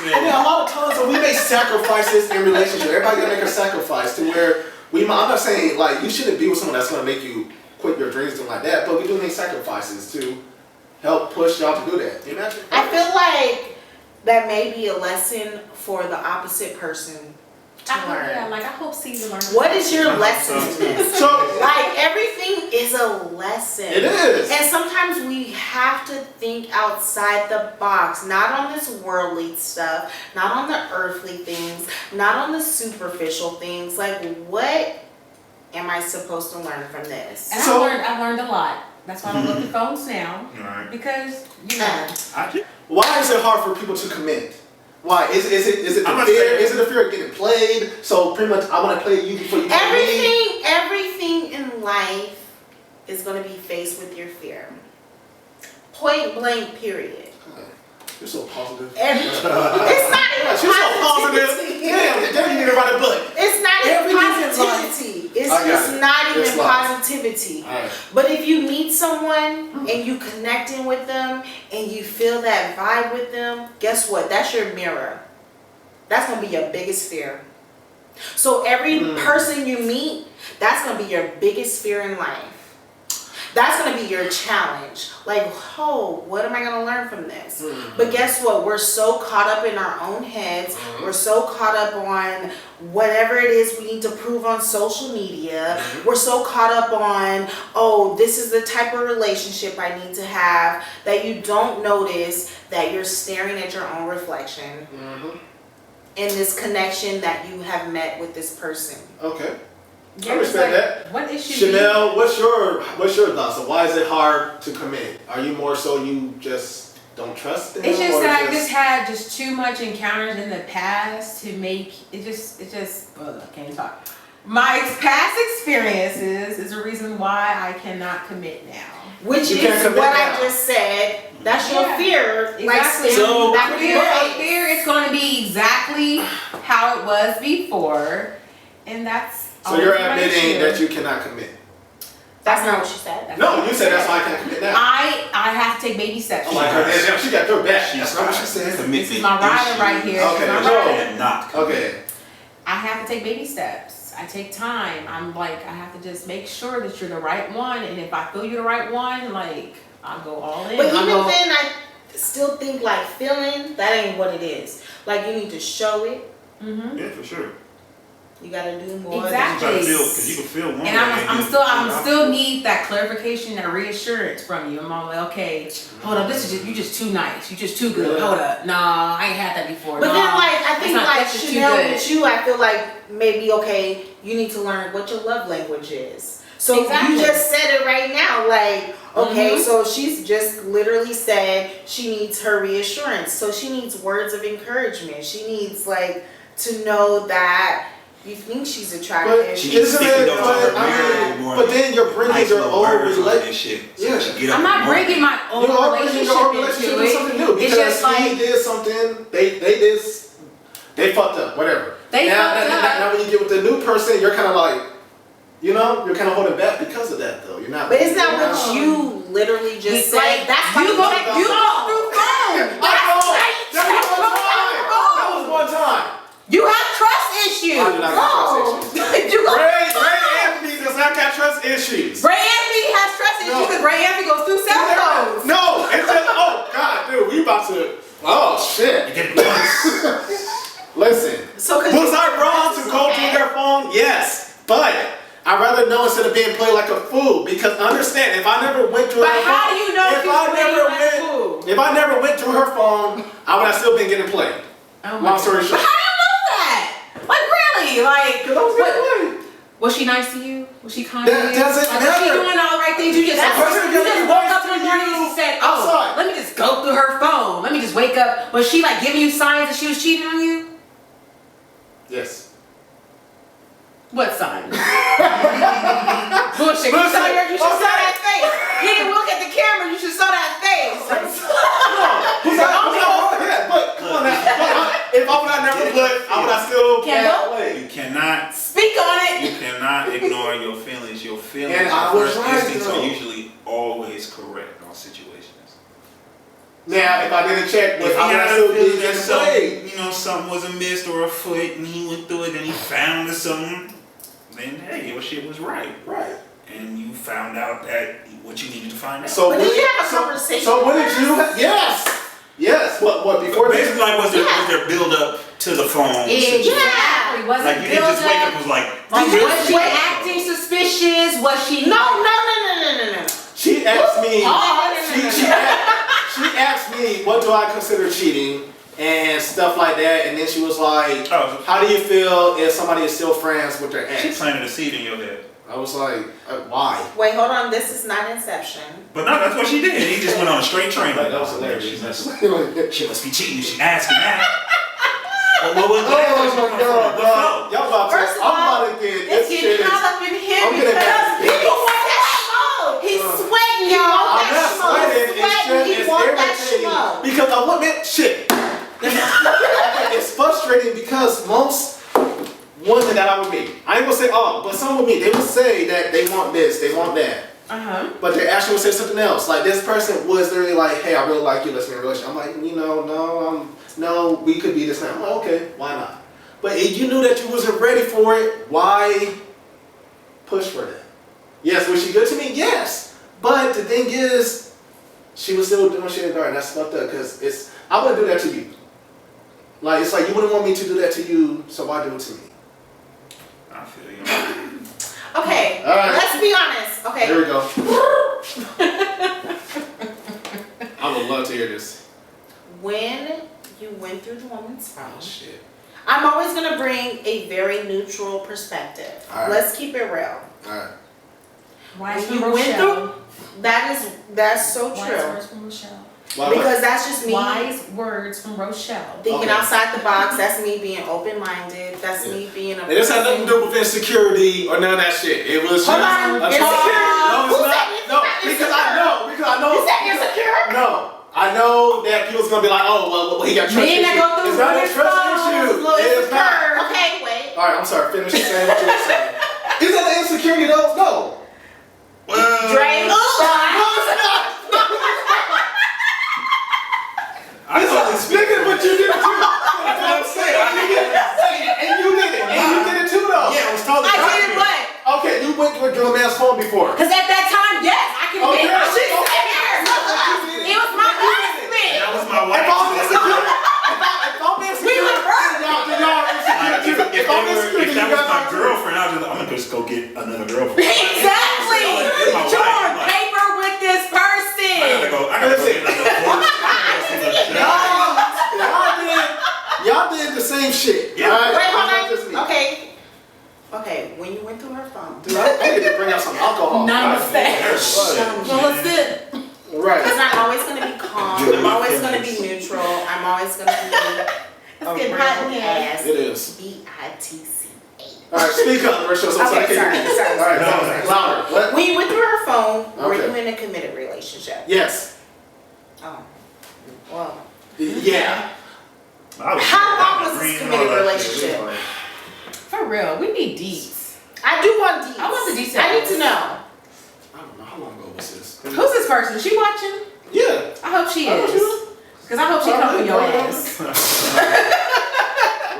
S1: And then a lot of times when we make sacrifices in relationships, everybody gotta make a sacrifice to where I'm not saying like you shouldn't be with someone that's gonna make you quit your dreams and like that, but we do make sacrifices to help push y'all to do that. You imagine?
S3: I feel like that may be a lesson for the opposite person to learn?
S4: Yeah, like I hope Caesar learns.
S3: What is your lesson in this?
S1: So
S3: Like everything is a lesson.
S1: it is.
S3: And sometimes we have to think outside the box, not on this worldly stuff, not on the earthly things, not on the superficial things. Like, what am I supposed to learn from this?
S4: And
S1: So-
S4: I've learned a lot. That's why I don't look at phones now.
S2: Right.
S4: Because, you know.
S1: Why is it hard for people to commit? Why is it the
S2: I'm gonna
S1: fear?
S2: say-
S1: Is it the fear of getting played? So pretty much, I want to play you before you play me.
S3: Everything in life is going to be faced with your fear. Point blank, period.
S1: You're so positive.
S3: It's not even
S1: She's so positive.
S3: positivity.
S1: Damn, you need to write a book.
S3: It's not even
S1: Everything's in life.
S3: positivity. It's
S1: I got
S3: just
S1: it.
S3: not
S1: It's
S3: even
S1: life.
S3: positivity.
S1: Alright.
S3: But if you meet someone and you connecting with them and you feel that vibe with them, guess what? That's your mirror. That's gonna be your biggest fear. So every person you meet, that's gonna be your biggest fear in life. That's gonna be your challenge. Like, oh, what am I gonna learn from this? But guess what? We're so caught up in our own heads. We're so caught up on whatever it is we need to prove on social media. We're so caught up on, oh, this is the type of relationship I need to have, that you don't notice that you're staring at your own reflection in this connection that you have met with this person.
S1: Okay.
S4: Yeah,
S1: I respect that.
S4: What issue?
S1: Chanel, what's your thoughts? So why is it hard to commit? Are you more so you just don't trust them?
S4: It's just
S1: or
S4: that I just had just too much encounters in the past to make it just I can't talk. My past experiences is the reason why I cannot commit now.
S3: Which
S1: You
S3: is
S1: can't commit
S3: what
S1: now.
S3: I just said. That's your
S4: Yeah.
S3: fear. Like
S4: Exactly.
S3: staring back in
S4: Fear,
S3: your
S4: I
S3: face.
S4: fear it's going to be exactly how it was before, and that's.
S1: So you're
S4: always my
S1: admitting
S4: issue.
S1: that you cannot commit.
S3: That's not what she said.
S1: No, you said that's why I can't commit now.
S4: I have to take baby steps.
S1: Oh my God, damn, she got her back.
S2: She's
S1: That's not what she
S2: right.
S1: said.
S4: This is my rider right here.
S1: Okay,
S4: This is
S1: so-
S4: my rider.
S2: And not commit.
S1: Okay.
S4: I have to take baby steps. I take time. I'm like, I have to just make sure that you're the right one, and if I feel you're the right one, like, I'll go all in.
S3: But
S4: I'll
S3: even
S4: go,
S3: then, I still think like feeling, that ain't what it is. Like you need to show it.
S2: Yeah, for sure.
S3: You gotta do more.
S4: Exactly.
S2: You gotta feel, because you can feel one
S4: And
S2: way.
S4: I'm still need that clarification, that reassurance from you. I'm all like, okay, hold up, you just too nice. You just too good.
S1: Yeah.
S4: Hold up. Nah, I ain't had that before.
S3: But
S4: Nah,
S3: then, like, I think,
S4: that's not-
S3: like,
S4: that's just too
S3: Chanel,
S4: good.
S3: with you, I feel like maybe, okay, you need to learn what your love language is. So
S4: Exactly.
S3: you just said it right now, like, okay,
S4: Mhm.
S3: so she's just literally said she needs her reassurance. So she needs words of encouragement. She needs, like, to know that you think she's
S1: But
S3: attractive.
S2: She needs to
S1: isn't
S2: stick
S1: it?
S2: it over her
S1: But,
S2: mirror more.
S1: but then you're bringing
S2: Nice
S1: your
S2: little
S1: old
S2: words on
S1: relationship.
S2: this shit.
S1: Yeah.
S2: So she get up
S4: I'm
S2: in
S4: not
S2: the morning.
S4: bringing my old
S1: You are bringing your old relationship
S4: relationship
S1: into something new
S4: It's
S1: because
S4: just like
S1: he did something. They fucked up. Whatever.
S4: They
S1: now,
S4: fucked
S1: now,
S4: up.
S1: now when you get with the new person, you're kind of like, you're kind of holding back because of that, though. You're not.
S3: But isn't that
S1: you're
S3: what
S1: not-
S3: you literally just
S4: It's
S3: said?
S4: like,
S3: That's why
S4: you
S3: you
S4: go
S3: check
S4: you
S3: your
S4: go
S3: phone.
S4: through phone.
S1: That was one time.
S4: You have trust issues.
S1: I do not have trust issues.
S4: You go
S1: Ray Anthony does not got trust issues.
S4: Ray Anthony has trust issues because Ray Anthony goes through cell phones.
S1: No, it's just, oh God, dude, we about to, oh shit.
S2: You get it.
S1: Listen,
S3: So, 'cause
S1: was
S3: you-
S1: I wrong to go through their phone? Yes, but I'd rather know instead of being played like a fool. Because understand, if I never went through
S4: But
S1: her
S4: how
S1: phone,
S4: do you know
S1: if
S4: if
S1: I
S4: you're
S1: never
S4: playing like a fool?
S1: went, if I never went through her phone, I would have still been getting played.
S4: Oh my
S1: Long story
S4: God.
S1: short.
S4: But how do you know that? Like really? Like
S1: Because I was getting played.
S4: was she nice to you? Was she kind
S1: That
S4: to you?
S1: doesn't
S4: Like, was she
S1: matter.
S4: doing all the right things? You just
S1: That person
S4: you
S1: can be
S4: just woke
S1: nice
S4: up
S1: to
S4: one morning and
S1: you
S4: she said,
S1: outside.
S4: "Oh, let me just go through her phone. Let me just wake up." Was she like giving you signs that she was cheating on you?
S1: Yes.
S4: What sign? Bullshit. You should saw that face. He didn't look at the camera. You should saw that face.
S1: Who's that? Yeah, but come on now. But if I would have never put, I would have still
S4: Kendall?
S1: played.
S2: You cannot
S4: Speak on it.
S2: You cannot ignore your feelings. Your feelings,
S1: And I
S2: your
S1: was
S2: first
S1: right,
S2: instincts
S1: though.
S2: are usually always correct on situations.
S1: Now, if I didn't check,
S2: If he
S1: I would
S2: had
S1: have
S2: a
S1: still
S2: feeling
S1: been
S2: that
S1: getting played.
S2: something, something was amiss or a foot, and he went through it, and he found something, then hey, your shit was right,
S1: Right.
S2: and you found out that what you needed to find out.
S1: So
S3: But
S1: what
S3: did you
S1: did-
S3: have a
S1: so-
S3: conversation
S1: So what
S3: with
S1: did
S3: her?
S1: you? Yes. Yes. What before this?
S2: basically, like was there build up to the phone?
S3: Yeah.
S4: Exactly. Was
S2: Like
S4: it
S2: you didn't just wake up
S4: build
S2: and was like,
S4: Like,
S3: Did you
S4: was she
S3: wait?
S4: acting suspicious? Was she
S3: No.
S1: She asked me.
S4: Pause.
S1: She asked me, what do I consider cheating and stuff like that, and then she was like,
S2: oh,
S1: how do you feel if somebody is still friends with their
S2: she
S1: ex?
S2: planted a seed in your head.
S1: I was like, why?
S3: Wait, hold on. This is not Inception.
S2: But no, that's what she did. He just went on a straight train.
S1: Like, that was
S2: "Oh,
S1: hilarious.
S2: She must be cheating. She asking that. What was
S1: Oh my god,
S2: What
S1: bro. Y'all about to,
S3: First of
S1: I'm
S3: all,
S1: about to get
S3: It's
S1: this
S3: getting
S1: shit is,
S3: hot up in here
S1: I'm getting
S3: because
S1: mad.
S3: people want that smoke. He's sweating, y'all.
S1: I'm
S3: That
S1: not
S3: smoke.
S1: sweating,
S3: He's
S1: it's
S3: sweating. He
S1: just,
S3: want
S1: it's
S3: that
S1: irritating.
S3: smoke.
S1: Because I want that shit. It's frustrating because most women that I would meet, I ain't gonna say all, but some would meet, they would say that they want this, they want that. But they actually would say something else. Like this person was literally like, hey, I really like you, let's be in a relationship. I'm like, no, we could be this now. I'm like, okay, why not? But if you knew that you wasn't ready for it, why push for that? Yes, was she good to me? Yes. But the thing is, she was still doing shit in the dark, and that's fucked up, because I wouldn't do that to you. Like, it's like, you wouldn't want me to do that to you, so why do it to me?
S2: I feel you.
S3: Okay,
S1: All right.
S3: let's be honest. Okay.
S1: Here we go. I would love to hear this.
S3: When you went through the woman's phone,
S1: Oh, shit.
S3: I'm always gonna bring a very neutral perspective.
S1: All right.
S3: Let's keep it real.
S1: Alright.
S4: Wise
S3: When
S4: from
S3: you went
S4: Rochelle.
S3: through, that's so
S4: Wise
S3: true.
S4: words from Rochelle.
S1: Why
S3: Because that's just me
S4: Wise words from Rochelle.
S3: thinking
S1: Okay.
S3: outside the box. That's me being open-minded. That's
S1: Yeah.
S3: me being a
S1: And this had nothing to
S3: person.
S1: do with insecurity or none of that shit. It was
S3: Hold
S1: just
S3: on,
S1: a
S3: insecurity?
S1: No,
S3: Who
S1: it's
S3: said
S1: not.
S3: it's
S1: No,
S3: not
S1: because
S3: insecure?
S1: I know.
S3: You said insecure?
S1: No. I know that people's gonna be like, oh, well, he got trust
S4: Men that
S1: issues.
S4: go through
S1: It's not a
S4: women's
S1: trust
S4: phones,
S1: issue.
S4: little
S1: It is not.
S4: insecure.
S3: Okay, wait.
S1: Alright, I'm sorry. Finish saying what you were saying. Is that an insecurity though? No.
S2: Well,
S3: Dre.
S1: No, it's not.
S2: I
S1: It's not. Speaking of what you did too. That's what I'm saying. You did it. And you did it. And you did it too though.
S2: yeah, I was totally
S4: I did what?
S1: Okay, you went through a girl man's phone before.
S4: Because at that time, yes, I can
S1: Okay.
S4: admit I should
S1: Okay.
S4: say her. It was my husband.
S2: That was my
S1: If
S2: wife.
S1: I'm insecure, if I'm insecure,
S4: We were broke.
S1: then y'all insecure
S2: Like,
S1: too.
S2: if
S1: I'm
S2: that
S1: insecure,
S2: was
S1: then you
S2: my
S1: guys are
S2: girlfriend, I was just, I'm gonna just go get another girlfriend.
S4: Exactly.
S2: It's my
S4: You're
S2: wife,
S4: on
S2: like-
S4: paper with this
S2: I gotta
S4: person.
S2: go get a divorce.
S1: Y'all did the same shit.
S2: Yeah.
S1: Alright?
S3: Wait,
S1: It's not just
S3: hold
S1: me.
S3: on. Okay. Okay, when you went through her phone.
S1: Dude, I need to bring out some alcohol.
S4: Namaste.
S1: Right.
S4: Well, let's sit.
S1: Right.
S3: Because I'm always going to be calm. I'm always going to be neutral. I'm always going to be a
S4: getting hot in
S3: real
S4: here.
S3: ass
S1: It is.
S3: bitca.
S1: Alright, speak up, Rachel. So
S3: Okay,
S1: I can
S3: sorry.
S1: Alright, louder. What?
S3: When you went through her phone, were
S1: Okay.
S3: you in a committed relationship?
S1: Yes.
S3: Oh. Well.
S1: Yeah.
S3: How long was this committed relationship?
S4: For real, we need deets.
S3: I do want details.
S4: I want the details.
S3: I need to know.
S1: I don't know how long ago was this.
S4: Who's this person? Is she watching?
S1: Yeah.
S4: I hope she
S1: I hope she
S4: is. Because I hope she come for your ass.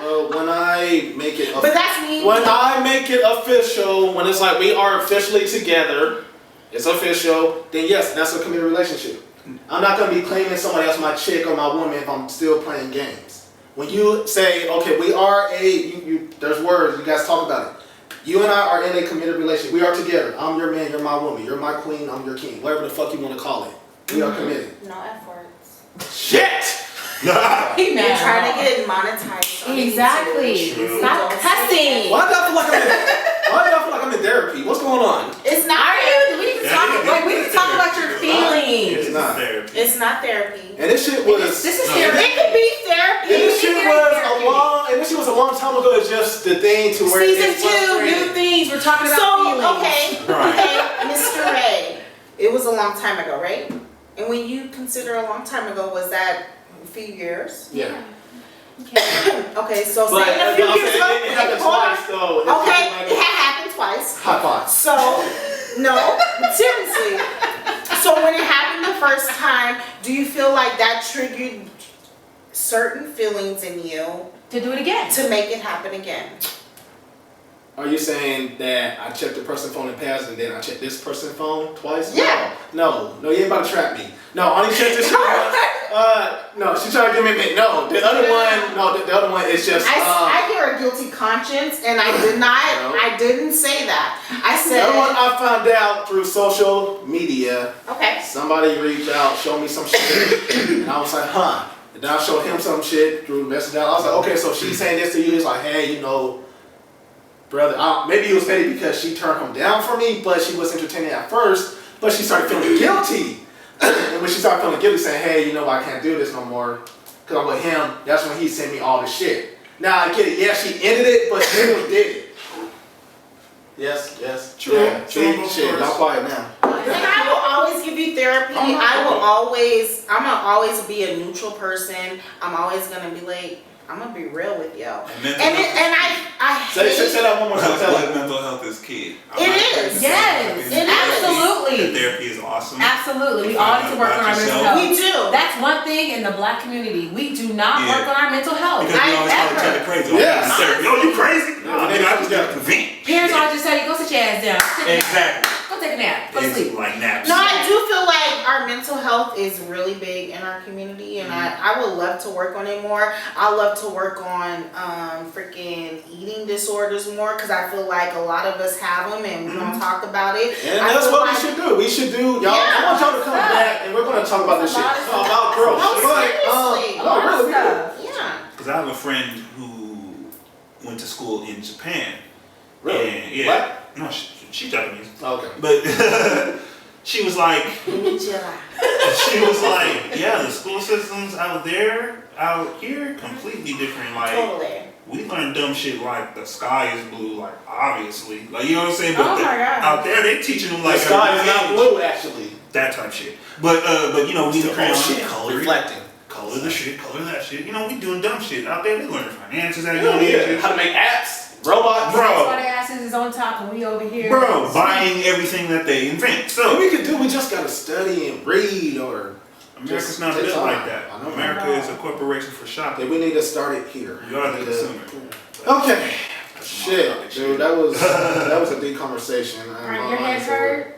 S1: Well, when I make it
S3: But that's me.
S1: when I make it official, when it's like we are officially together, it's official, then yes, that's a committed relationship. I'm not gonna be claiming somebody else my chick or my woman if I'm still playing games. When you say, okay, we are there's words, you guys talk about it. You and I are in a committed relationship. We are together. I'm your man, you're my woman. You're my queen, I'm your king. Whatever the fuck you want to call it. We are committed.
S3: No F words.
S1: Shit!
S4: He
S3: You're
S4: mad.
S3: trying to get monetized. on
S4: Exactly.
S3: YouTube.
S4: Stop
S3: Don't
S4: cussing.
S3: say
S1: Why do I feel like I'm in therapy? What's going on?
S3: that. It's not.
S4: Are you? We need to talk. Wait, we need to talk about your feelings.
S1: It's not.
S3: It's not therapy.
S1: And this shit was
S4: This is
S2: No.
S4: therapy.
S3: It could be therapy.
S1: And this shit
S4: Very
S1: was
S4: therapy.
S1: a long time ago. It's just the thing to where
S4: Season
S1: it's
S4: 2,
S1: frustrating.
S4: new things. We're talking about
S3: So
S4: feelings.
S3: okay, Mr. Ray. It was a long time ago, right? And when you consider a long time ago, was that a few years?
S1: Yeah.
S3: Okay, so
S1: But
S3: say a few
S1: I'm
S3: years
S1: saying
S3: ago.
S1: it happened
S3: hold on.
S1: twice though. It's
S3: Okay,
S1: just like
S3: it had happened twice.
S1: hot pots.
S3: So, no, seriously. So when it happened the first time, do you feel like that triggered certain feelings in you
S4: To do it again.
S3: to make it happen again?
S1: Are you saying that I checked the person's phone in the past and then I checked this person's phone twice?
S3: Yeah.
S1: No, you ain't about to trap me. No, I only checked this shit once. No, she tried to give me a minute. No, the other one. No, the other one is just.
S3: I hear a guilty conscience, and I did not.
S1: No.
S3: I didn't say that. I
S1: The
S3: said.
S1: other one I found out through social media.
S3: Okay.
S1: Somebody reached out, showed me some shit, and I was like, huh. And then I showed him some shit through message. I was like, okay, so she's saying this to you. He's like, hey, you know, brother, maybe he was petty because she turned him down for me, but she was entertaining at first, but she started feeling guilty. And when she started feeling guilty, saying, hey, you know, I can't do this no more because I'm with him, that's when he sent me all this shit. Now, I get it. Yeah, she ended it, but she did it. Yes.
S2: True.
S1: Yeah.
S2: True,
S1: See,
S2: of
S1: shit,
S2: course.
S1: y'all quiet now.
S3: And I will always give you therapy.
S1: Oh, my
S3: I'm
S1: God.
S3: gonna always be a neutral person. I'm always gonna be like, I'm gonna be real with you. And I
S1: Say
S3: hate.
S1: that one more time. Tell her.
S2: Mental health is key.
S3: It is.
S4: Yes,
S3: It is.
S4: absolutely.
S2: Therapy is awesome.
S4: Absolutely. We all need to work on our mental health.
S3: We do.
S4: That's one thing in the Black community. We do not
S2: Yeah.
S4: work on our mental health.
S2: Because we always call each other crazy.
S1: Yeah.
S2: Therapy. Yo, you crazy? No,
S1: Yeah.
S2: nigga, I just got to vent.
S4: Parents always just tell you, go sit your ass down. Take a nap.
S2: Exactly.
S4: Go take a nap. Go to
S2: It's
S4: sleep.
S2: like naps.
S3: No, I do feel like our mental health is really big in our community, and I would love to work on it more. I love to work on freaking eating disorders more, because I feel like a lot of us have them and we don't talk about it.
S1: And
S3: I
S1: that's
S3: feel
S1: what
S3: like-
S1: we should do. We should do, y'all.
S3: Yeah,
S1: I want y'all to come
S4: stuff.
S1: back and we're gonna talk about this shit.
S4: There's a lot of
S1: About growth.
S3: No,
S1: But,
S3: seriously.
S4: A lot of
S1: really,
S4: stuff.
S3: Yeah.
S2: Because I have a friend who went to school in Japan.
S1: Really?
S2: And, yeah.
S1: What?
S2: No, she's Japanese.
S1: Okay.
S2: But she was like,
S3: July.
S2: yeah, the school systems out here, completely different. Like,
S3: Totally.
S2: we learn dumb shit like the sky is blue, like obviously, like you know what I'm saying. But
S4: Oh my God.
S2: out there, they teaching them
S1: The
S2: like
S1: sky is not
S2: age,
S1: blue, actually.
S2: that type shit. But you know, we
S1: It's the
S2: crayon,
S1: whole shit.
S2: color it,
S1: Reflecting.
S2: color the shit, color that shit. You know, we doing dumb shit out there. They learn finances at
S1: Yeah,
S2: young
S1: yeah.
S2: ages.
S1: How to make apps. Robots.
S2: Bro.
S4: That's why their asses is on top and we over here.
S2: Bro, buying everything that they invent.
S1: What
S2: So
S1: we could do, we just gotta study and read, or
S2: America's
S1: just
S2: not
S1: take
S2: built
S1: time.
S2: like that.
S1: I know.
S2: America is a corporation for shopping.
S1: we need to start it here.
S2: You are the
S1: We need to-
S2: consumer.
S1: Okay.
S2: That's
S1: Shit,
S2: my
S1: dude, that was a deep conversation.
S4: Your head hurt?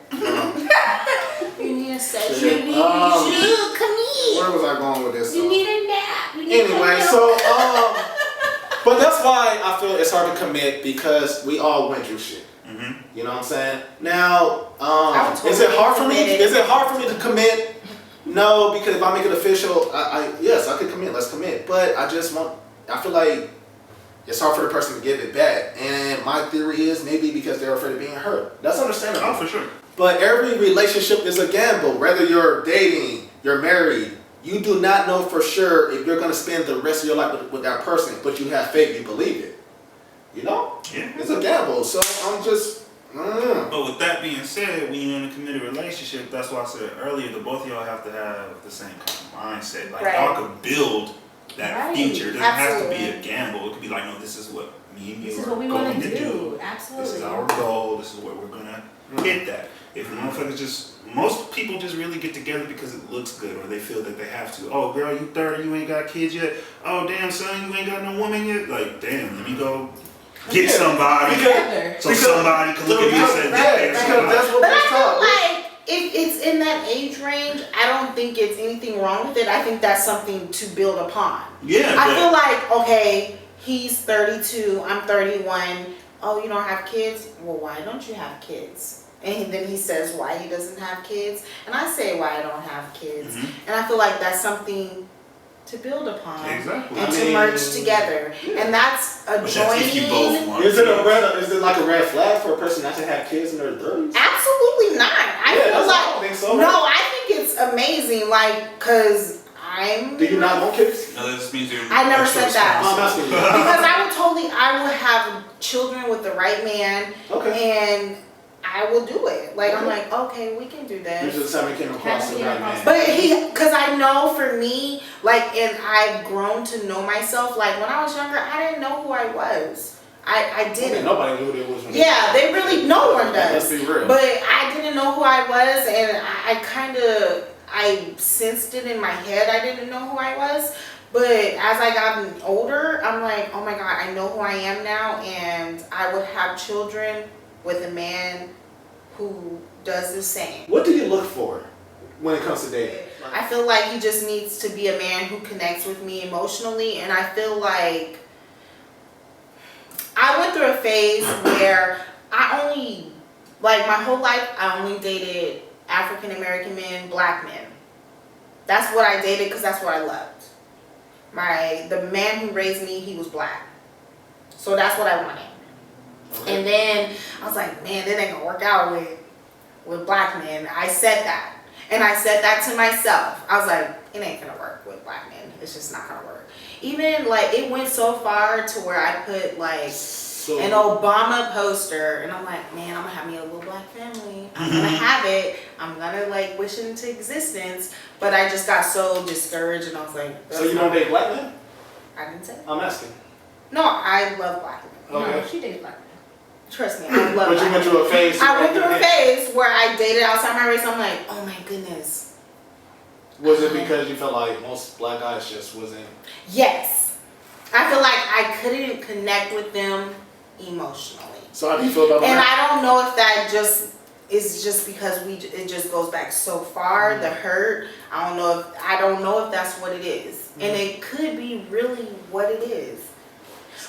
S3: You need to say
S1: Shit.
S3: you
S1: Um,
S3: come here.
S1: Where was I going with this?
S4: You need a nap. You need
S1: Anyway,
S4: to
S1: so but that's why I feel it's hard to commit, because we all went through shit.
S2: Mm-hmm.
S1: You know what I'm saying? Now,
S3: I would
S1: is it
S3: totally
S1: hard for me?
S3: commit it.
S1: Is it hard for me to commit? No, because if I make it official, yes, I could commit. Let's commit. But I feel like it's hard for the person to give it back. And my theory is maybe because they're afraid of being hurt. That's understandable.
S2: Oh, for sure.
S1: But every relationship is a gamble. Whether you're dating, you're married, you do not know for sure if you're going to spend the rest of your life with that person, but you have faith, you believe it. You know?
S2: Yeah.
S1: It's a gamble. So I'm just,
S2: But with that being said, when you're in a committed relationship, that's why I said earlier, the both of y'all have to have the same kind of mindset. Like
S3: Right.
S2: y'all could build that
S4: Right.
S2: future. It doesn't have to be
S3: Absolutely.
S2: a gamble. It could be like, no, this is what me and you
S4: This is
S2: are
S4: what we
S2: going
S4: want
S2: to
S4: to
S2: do.
S4: do.
S2: This
S4: Absolutely.
S2: is our goal. This is where we're gonna hit that. If motherfuckers most people just really get together because it looks good, or they feel that they have to. Oh, girl, you 30, you ain't got kids yet. Oh, damn, son, you ain't got no woman yet. Like, damn, let me go get somebody.
S4: Together.
S2: So somebody can look at me and say,
S1: yeah,
S2: "Damn,
S1: because
S2: somebody."
S1: that's what
S3: But
S1: they
S3: I
S1: taught.
S3: feel like if it's in that age range, I don't think it's anything wrong with it. I think that's something to build upon.
S2: Yeah,
S3: I
S2: but-
S3: feel like, okay, he's 32, I'm 31. Oh, you don't have kids? Well, why don't you have kids? And then he says why he doesn't have kids. And I say why I don't have kids.
S2: Mhm.
S3: And I feel like that's something to build upon.
S2: Exactly.
S3: And
S1: I
S3: to
S1: mean,
S3: merge together. And that's a
S2: But that's if you both
S3: joining.
S2: want
S1: Is it
S2: kids.
S1: is it like a red flag for a person not to have kids in their 30s?
S3: Absolutely not. I
S1: Yeah,
S3: feel
S1: that's-
S3: like
S1: I don't think so.
S3: no, I think it's amazing. Like, cause I'm.
S1: Do you not want kids?
S2: No, that just means you're
S3: I never
S2: extra
S3: said that.
S1: I'm asking you.
S3: Because I would have children with the right man,
S1: Okay.
S3: and I will do it. Like I'm
S1: Okay.
S3: like, okay, we can do
S1: You
S3: this.
S1: just haven't came across the right man.
S3: But cause I know for me, like, and I've grown to know myself. Like when I was younger, I didn't know who I was. I
S1: Okay,
S3: didn't.
S1: nobody knew who it was. when
S3: Yeah, they really, no one
S1: Let's
S3: does.
S1: be real.
S3: But I didn't know who I was, and I sensed it in my head. I didn't know who I was. But as I got older, I'm like, oh my God, I know who I am now, and I would have children with a man who does the same.
S1: What do you look for when it comes to dating?
S3: I feel like he just needs to be a man who connects with me emotionally, and I feel like I went through a phase where my whole life, I only dated African American men, black men. That's what I dated because that's what I loved. The man who raised me, he was black. So that's what I wanted.
S1: Okay.
S3: And then I was like, man, it ain't gonna work out with black men. I said that. And I said that to myself. I was like, it ain't gonna work with black men. It's just not gonna work. Even like it went so far to where I put like an Obama poster, and I'm like, man, I'm gonna have me a little black family. I'm gonna have it. I'm gonna like wish it into existence. But I just got so discouraged, and I was like,
S1: So you don't date black men?
S3: I didn't say.
S1: I'm asking.
S3: No, I love black men.
S1: Okay.
S4: No, she dates black men.
S3: Trust me, I love
S1: But
S3: black
S1: you went
S3: men.
S1: through a phase.
S3: I went through a phase where I dated outside my race. I'm like, oh my goodness.
S1: Was it because you felt like most black guys just wasn't?
S3: Yes. I feel like I couldn't connect with them emotionally.
S1: So how do you feel about
S3: And
S1: that?
S3: I don't know if that just is just because it just goes back so far, the hurt. I don't know if that's what it is. And it could be really what it is.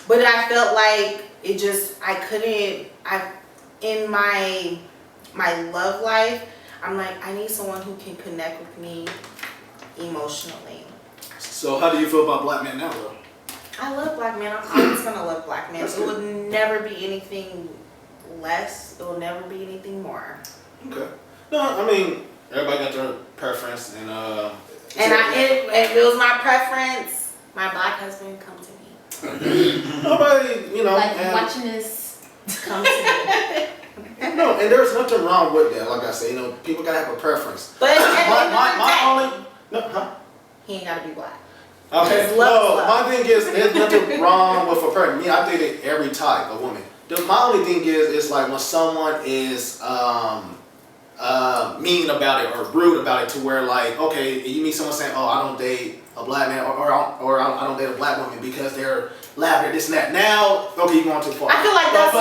S3: But I felt like in my love life, I'm like, I need someone who can connect with me emotionally.
S1: So how do you feel about black men now, though?
S3: I love black men. I'm always gonna love black men.
S1: That's
S3: It would never be anything less. It will never be anything more.
S1: Okay. No, I mean everybody got their preference, and
S3: It was my preference. My black husband come to me.
S1: nobody,
S4: Like
S1: and-
S4: watching this.
S3: Come to me.
S1: No, and there's nothing wrong with that. Like I say, people gotta have a preference.
S3: But at the end of the day,
S1: He
S3: ain't gotta be black.
S1: Okay.
S3: Because love is
S1: No,
S3: love.
S1: my thing is, there's nothing wrong with a person. Me, I dated every type of woman. My only thing is, it's like when someone is mean about it or rude about it, to where like, okay, you meet someone saying, oh, I don't date a black man, or I don't date a black woman because they're loud or this and that. Now, okay, you're going too far.
S3: I feel like that's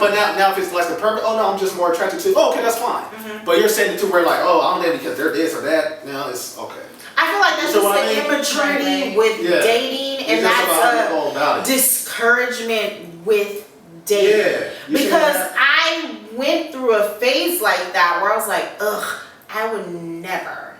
S1: but now if it's like the purpose, oh no, I'm just more attracted to. Oh, okay, that's fine.
S3: Mm-hmm.
S1: But you're saying it to where like, oh, I don't date because they're this or that. Now it's okay.
S3: I feel like that's
S1: So
S3: just
S1: what I
S3: an
S1: mean?
S3: immaturity
S4: Right.
S3: with
S1: Yeah.
S3: dating, and
S1: It's just
S3: that's
S1: all about
S3: a
S1: it.
S3: discouragement with dating.
S1: Yeah, you should
S3: Because
S1: have-
S3: I went through a phase like that where I was like, ugh, I would never.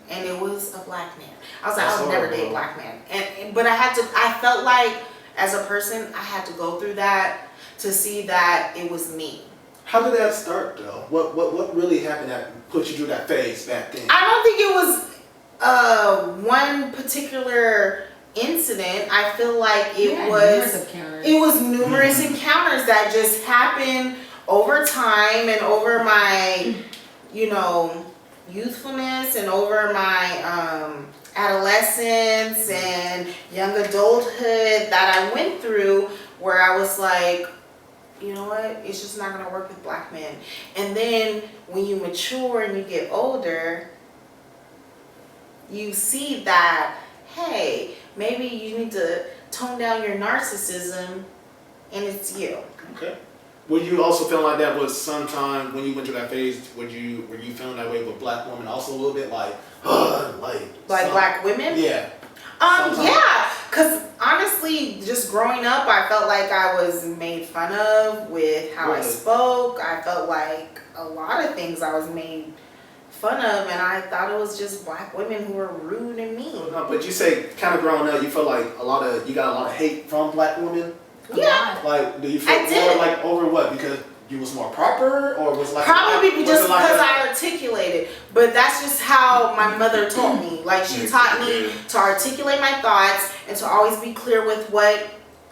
S3: And it was a black man. I was like,
S1: That's
S3: I would never
S1: horrible.
S3: date a black man. But I felt like as a person, I had to go through that to see that it was me.
S1: How did that start though? What really happened that put you through that phase back then?
S3: I don't think it was one particular incident. I feel like it was numerous encounters that just happened over time and over my, youthfulness and over my adolescence and young adulthood that I went through, where I was like, you know what, it's just not gonna work with black men. And then when you mature and you get older, you see that, hey, maybe you need to tone down your narcissism, and it's you.
S1: Okay. Were you also feeling like that was sometime when you went through that phase? Were you feeling that way with black women also a little bit like
S3: Black women?
S1: Yeah. Sometimes.
S3: Yeah, because honestly, just growing up, I felt like I was made fun of with how I
S1: Really?
S3: spoke. I felt like a lot of things I was made fun of, and I thought it was just black women who were rude and mean.
S1: But you say kind of growing up, you felt like you got a lot of hate from black women.
S3: Yeah.
S1: Like, do you feel
S3: I did.
S1: more like over what? Because you was more proper, or was like
S3: Probably
S1: was
S3: just
S1: it like
S3: because
S1: a-
S3: I articulated, but that's just how my mother taught me. Like, she taught me to articulate my thoughts and to always be clear with what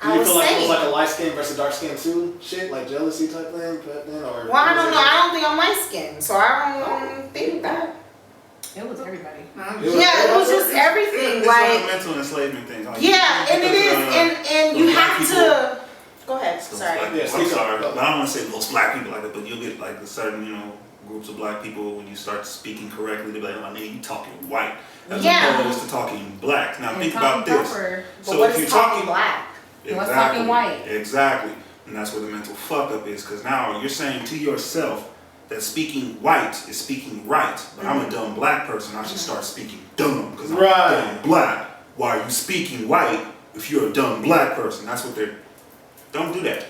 S1: Do
S3: I
S1: you
S3: was
S1: feel like it was
S3: saying.
S1: like a light skin versus dark skin too? Shit, like jealousy type thing, back then, or?
S3: Well, I
S1: was
S3: don't
S1: it-
S3: know. I don't think I'm light skinned, so I don't think that.
S4: It was everybody.
S3: Yeah, it was just everything.
S2: It's
S3: Like,
S2: a mental enslavement thing. Like,
S3: yeah, and it is, and you
S2: those black
S3: have
S2: people-
S3: to. Go ahead.
S2: Those
S3: Sorry.
S2: black
S1: Yeah,
S2: people, I'm
S1: speak up.
S2: sorry.
S1: Go.
S2: I don't want to say most black people like that, but you'll get like a certain, groups of black people when you start speaking correctly, they'll be like, oh, nigga, you talking white. As
S3: Yeah.
S2: opposed to talking black. Now
S4: And
S2: think
S4: talking
S2: about this.
S4: proper.
S3: But
S2: So
S3: what
S2: if
S3: is
S2: you're
S3: talking
S2: talking
S3: black?
S4: And what's talking white?
S2: Exactly. And that's where the mental fuck up is, because now you're saying to yourself that speaking white is speaking right, but I'm a dumb black person. I should start speaking dumb because I'm dumb black. Why are you speaking white if you're a dumb black person? That's what they're. Don't do that.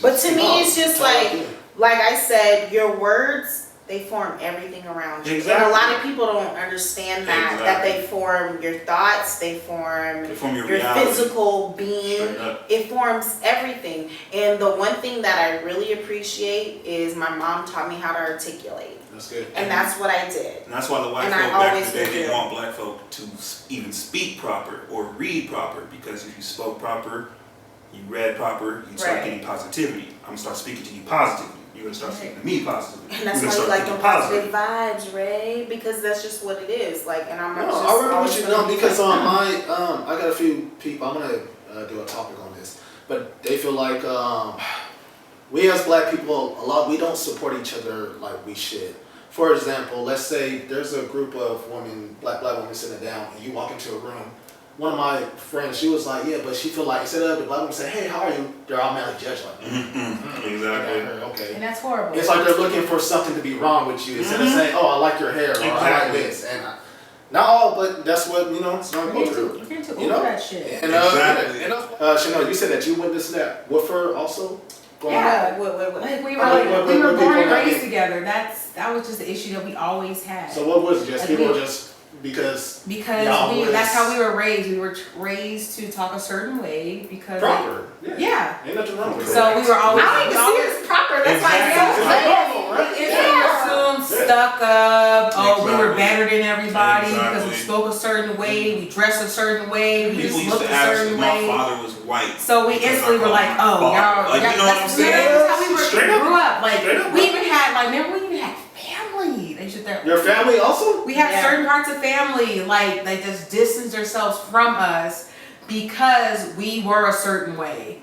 S3: But to me, it's just like I said, your words, they form everything around you.
S2: Exactly.
S3: And a lot of people don't understand that they form your thoughts, they form
S2: your
S3: physical being.
S2: Straight up.
S3: It forms everything. And the one thing that I really appreciate is my mom taught me how to articulate.
S1: That's good.
S3: And that's what I did.
S2: And that's why the white
S3: And
S2: folk
S3: I
S2: back in
S3: always
S2: the day
S3: will
S2: didn't
S3: do.
S2: want black folk to even speak proper or read proper, because if you spoke proper, you read proper, you start
S3: Right.
S2: getting positivity. I'm gonna start speaking to you positively. You're gonna start speaking to me positively.
S3: And that's
S2: You're
S3: why
S2: gonna
S3: you like
S2: start
S3: them
S2: thinking
S3: positive vibes, Ray, because that's just what it is. Like, and I'm
S1: No,
S3: just
S1: I really
S3: always
S1: want you to
S3: gonna
S1: know
S3: be
S1: because
S3: like,
S1: I got a few people. I'm gonna do a topic on this, but they feel like we as black people we don't support each other like we should. For example, let's say there's a group of women, black women sitting down, and you walk into a room. One of my friends, she was like, yeah, but she feel like instead of the black woman say, hey, how are you? They're automatically judged like,
S2: Exactly.
S1: okay.
S4: And that's horrible.
S1: It's like they're looking for something to be wrong with you instead of saying, oh, I like your hair or I like
S2: Exactly.
S1: this. And not all, but that's what, it's not culture.
S4: You're into
S1: You know?
S4: that shit.
S1: And,
S2: Exactly.
S1: Chanel, you said that you witnessed that with her also? Growing up?
S4: Yeah,
S3: what?
S4: like we
S1: What
S4: were
S1: people
S4: born and
S1: not
S4: raised
S1: be-
S4: together. That was just the issue that we always had.
S1: So what was it? Just
S4: Like
S1: people
S4: we-
S1: just because
S4: Because
S1: y'all was
S4: that's how we were raised. We were raised to talk a certain way because
S1: proper.
S4: yeah.
S1: Ain't nothing wrong with
S4: So we were always.
S3: I don't even see it as proper. That's
S2: Exactly.
S3: why I
S1: normal, right?
S4: It's assumed, stuck up. Oh, we were
S2: Exactly.
S4: better than everybody because we
S2: Exactly.
S4: spoke a certain way, we dressed a certain way, we
S2: People
S4: just
S2: used
S4: looked
S2: to
S4: a
S2: ask
S4: certain
S2: if my
S4: way.
S2: father was white.
S4: So we
S2: because
S4: instantly
S2: I
S4: were
S2: called
S4: like,
S2: him
S4: oh,
S2: father.
S4: y'all,
S2: Like, you know what I'm
S4: that's
S2: saying?
S4: how we were
S1: Straight up.
S4: grew up. Like
S1: Straight up.
S4: we even had remember we even had family. They should
S1: Your family also?
S4: we have
S3: Yeah.
S4: certain parts of family like they just distance themselves from us because we were a certain way,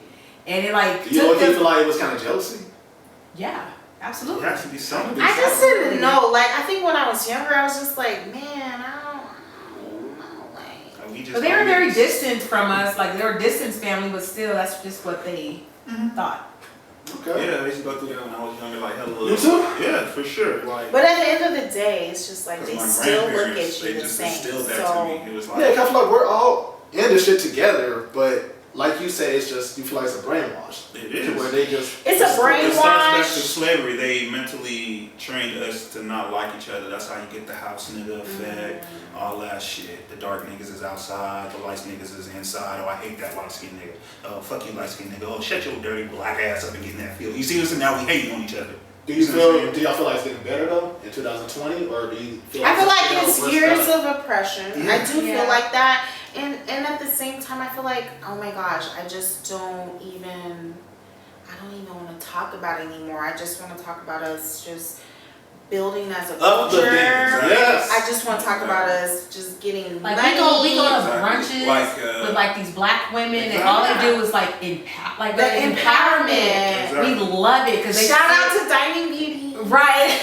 S4: and it like
S1: You
S4: took
S1: feel
S4: them.
S1: like it was kind of jealousy?
S4: Yeah, absolutely.
S2: There has to be something.
S3: I just didn't know. Like, I think when I was younger, I was just like, man, I don't know. Like,
S2: We just
S4: But they were
S2: don't
S4: very
S2: get-
S4: distant from us. Like they were a distant family, but still, that's just what they thought.
S1: Okay.
S2: Yeah, I used to go through that when I was younger, like hella.
S1: You too?
S2: Yeah, for sure. Like,
S3: but at the end of the day, it's just like they
S2: my
S3: still look
S2: grandparents,
S3: at you
S2: they
S3: the
S2: just
S3: same.
S2: instilled that to
S3: So
S2: me. It was like,
S1: Yeah, 'cause I feel like we're all in this shit together, but like you said, it's just, you feel like it's a brainwash.
S2: it
S1: To
S2: is.
S1: where they just...
S3: it's a
S2: It starts back to
S3: brainwash.
S2: slavery. They mentally trained us to not like each other. That's how you get the house nigga effect, all that shit. The dark niggas is outside, the light niggas is inside. Oh, I hate that light skinned nigga. Oh, fuck you, light skinned nigga. Oh, shut your dirty black ass up and get in that field. You see this, and now we hating on each other.
S1: Do
S2: see what I'm saying?
S1: y'all feel like it's getting better though in 2020, or do you feel
S3: I feel like
S1: still
S3: it's
S1: worse
S3: years
S1: better?
S3: of oppression.
S1: Yeah.
S3: I do
S4: Yeah.
S3: feel like that. And at the same time, I feel like, oh my gosh, I don't even want to talk about it anymore. I just want to talk about us just building as a
S1: Up the
S3: culture.
S1: things, yes.
S3: I just want to talk about us just getting
S4: Like
S3: money.
S4: we go to
S2: Exactly.
S4: brunches
S2: Like,
S4: with like these black women, and all they do is like like
S3: The
S4: empowerment.
S2: Exactly.
S4: We love it because they
S3: Shout out to Dining Beauty.
S4: Right.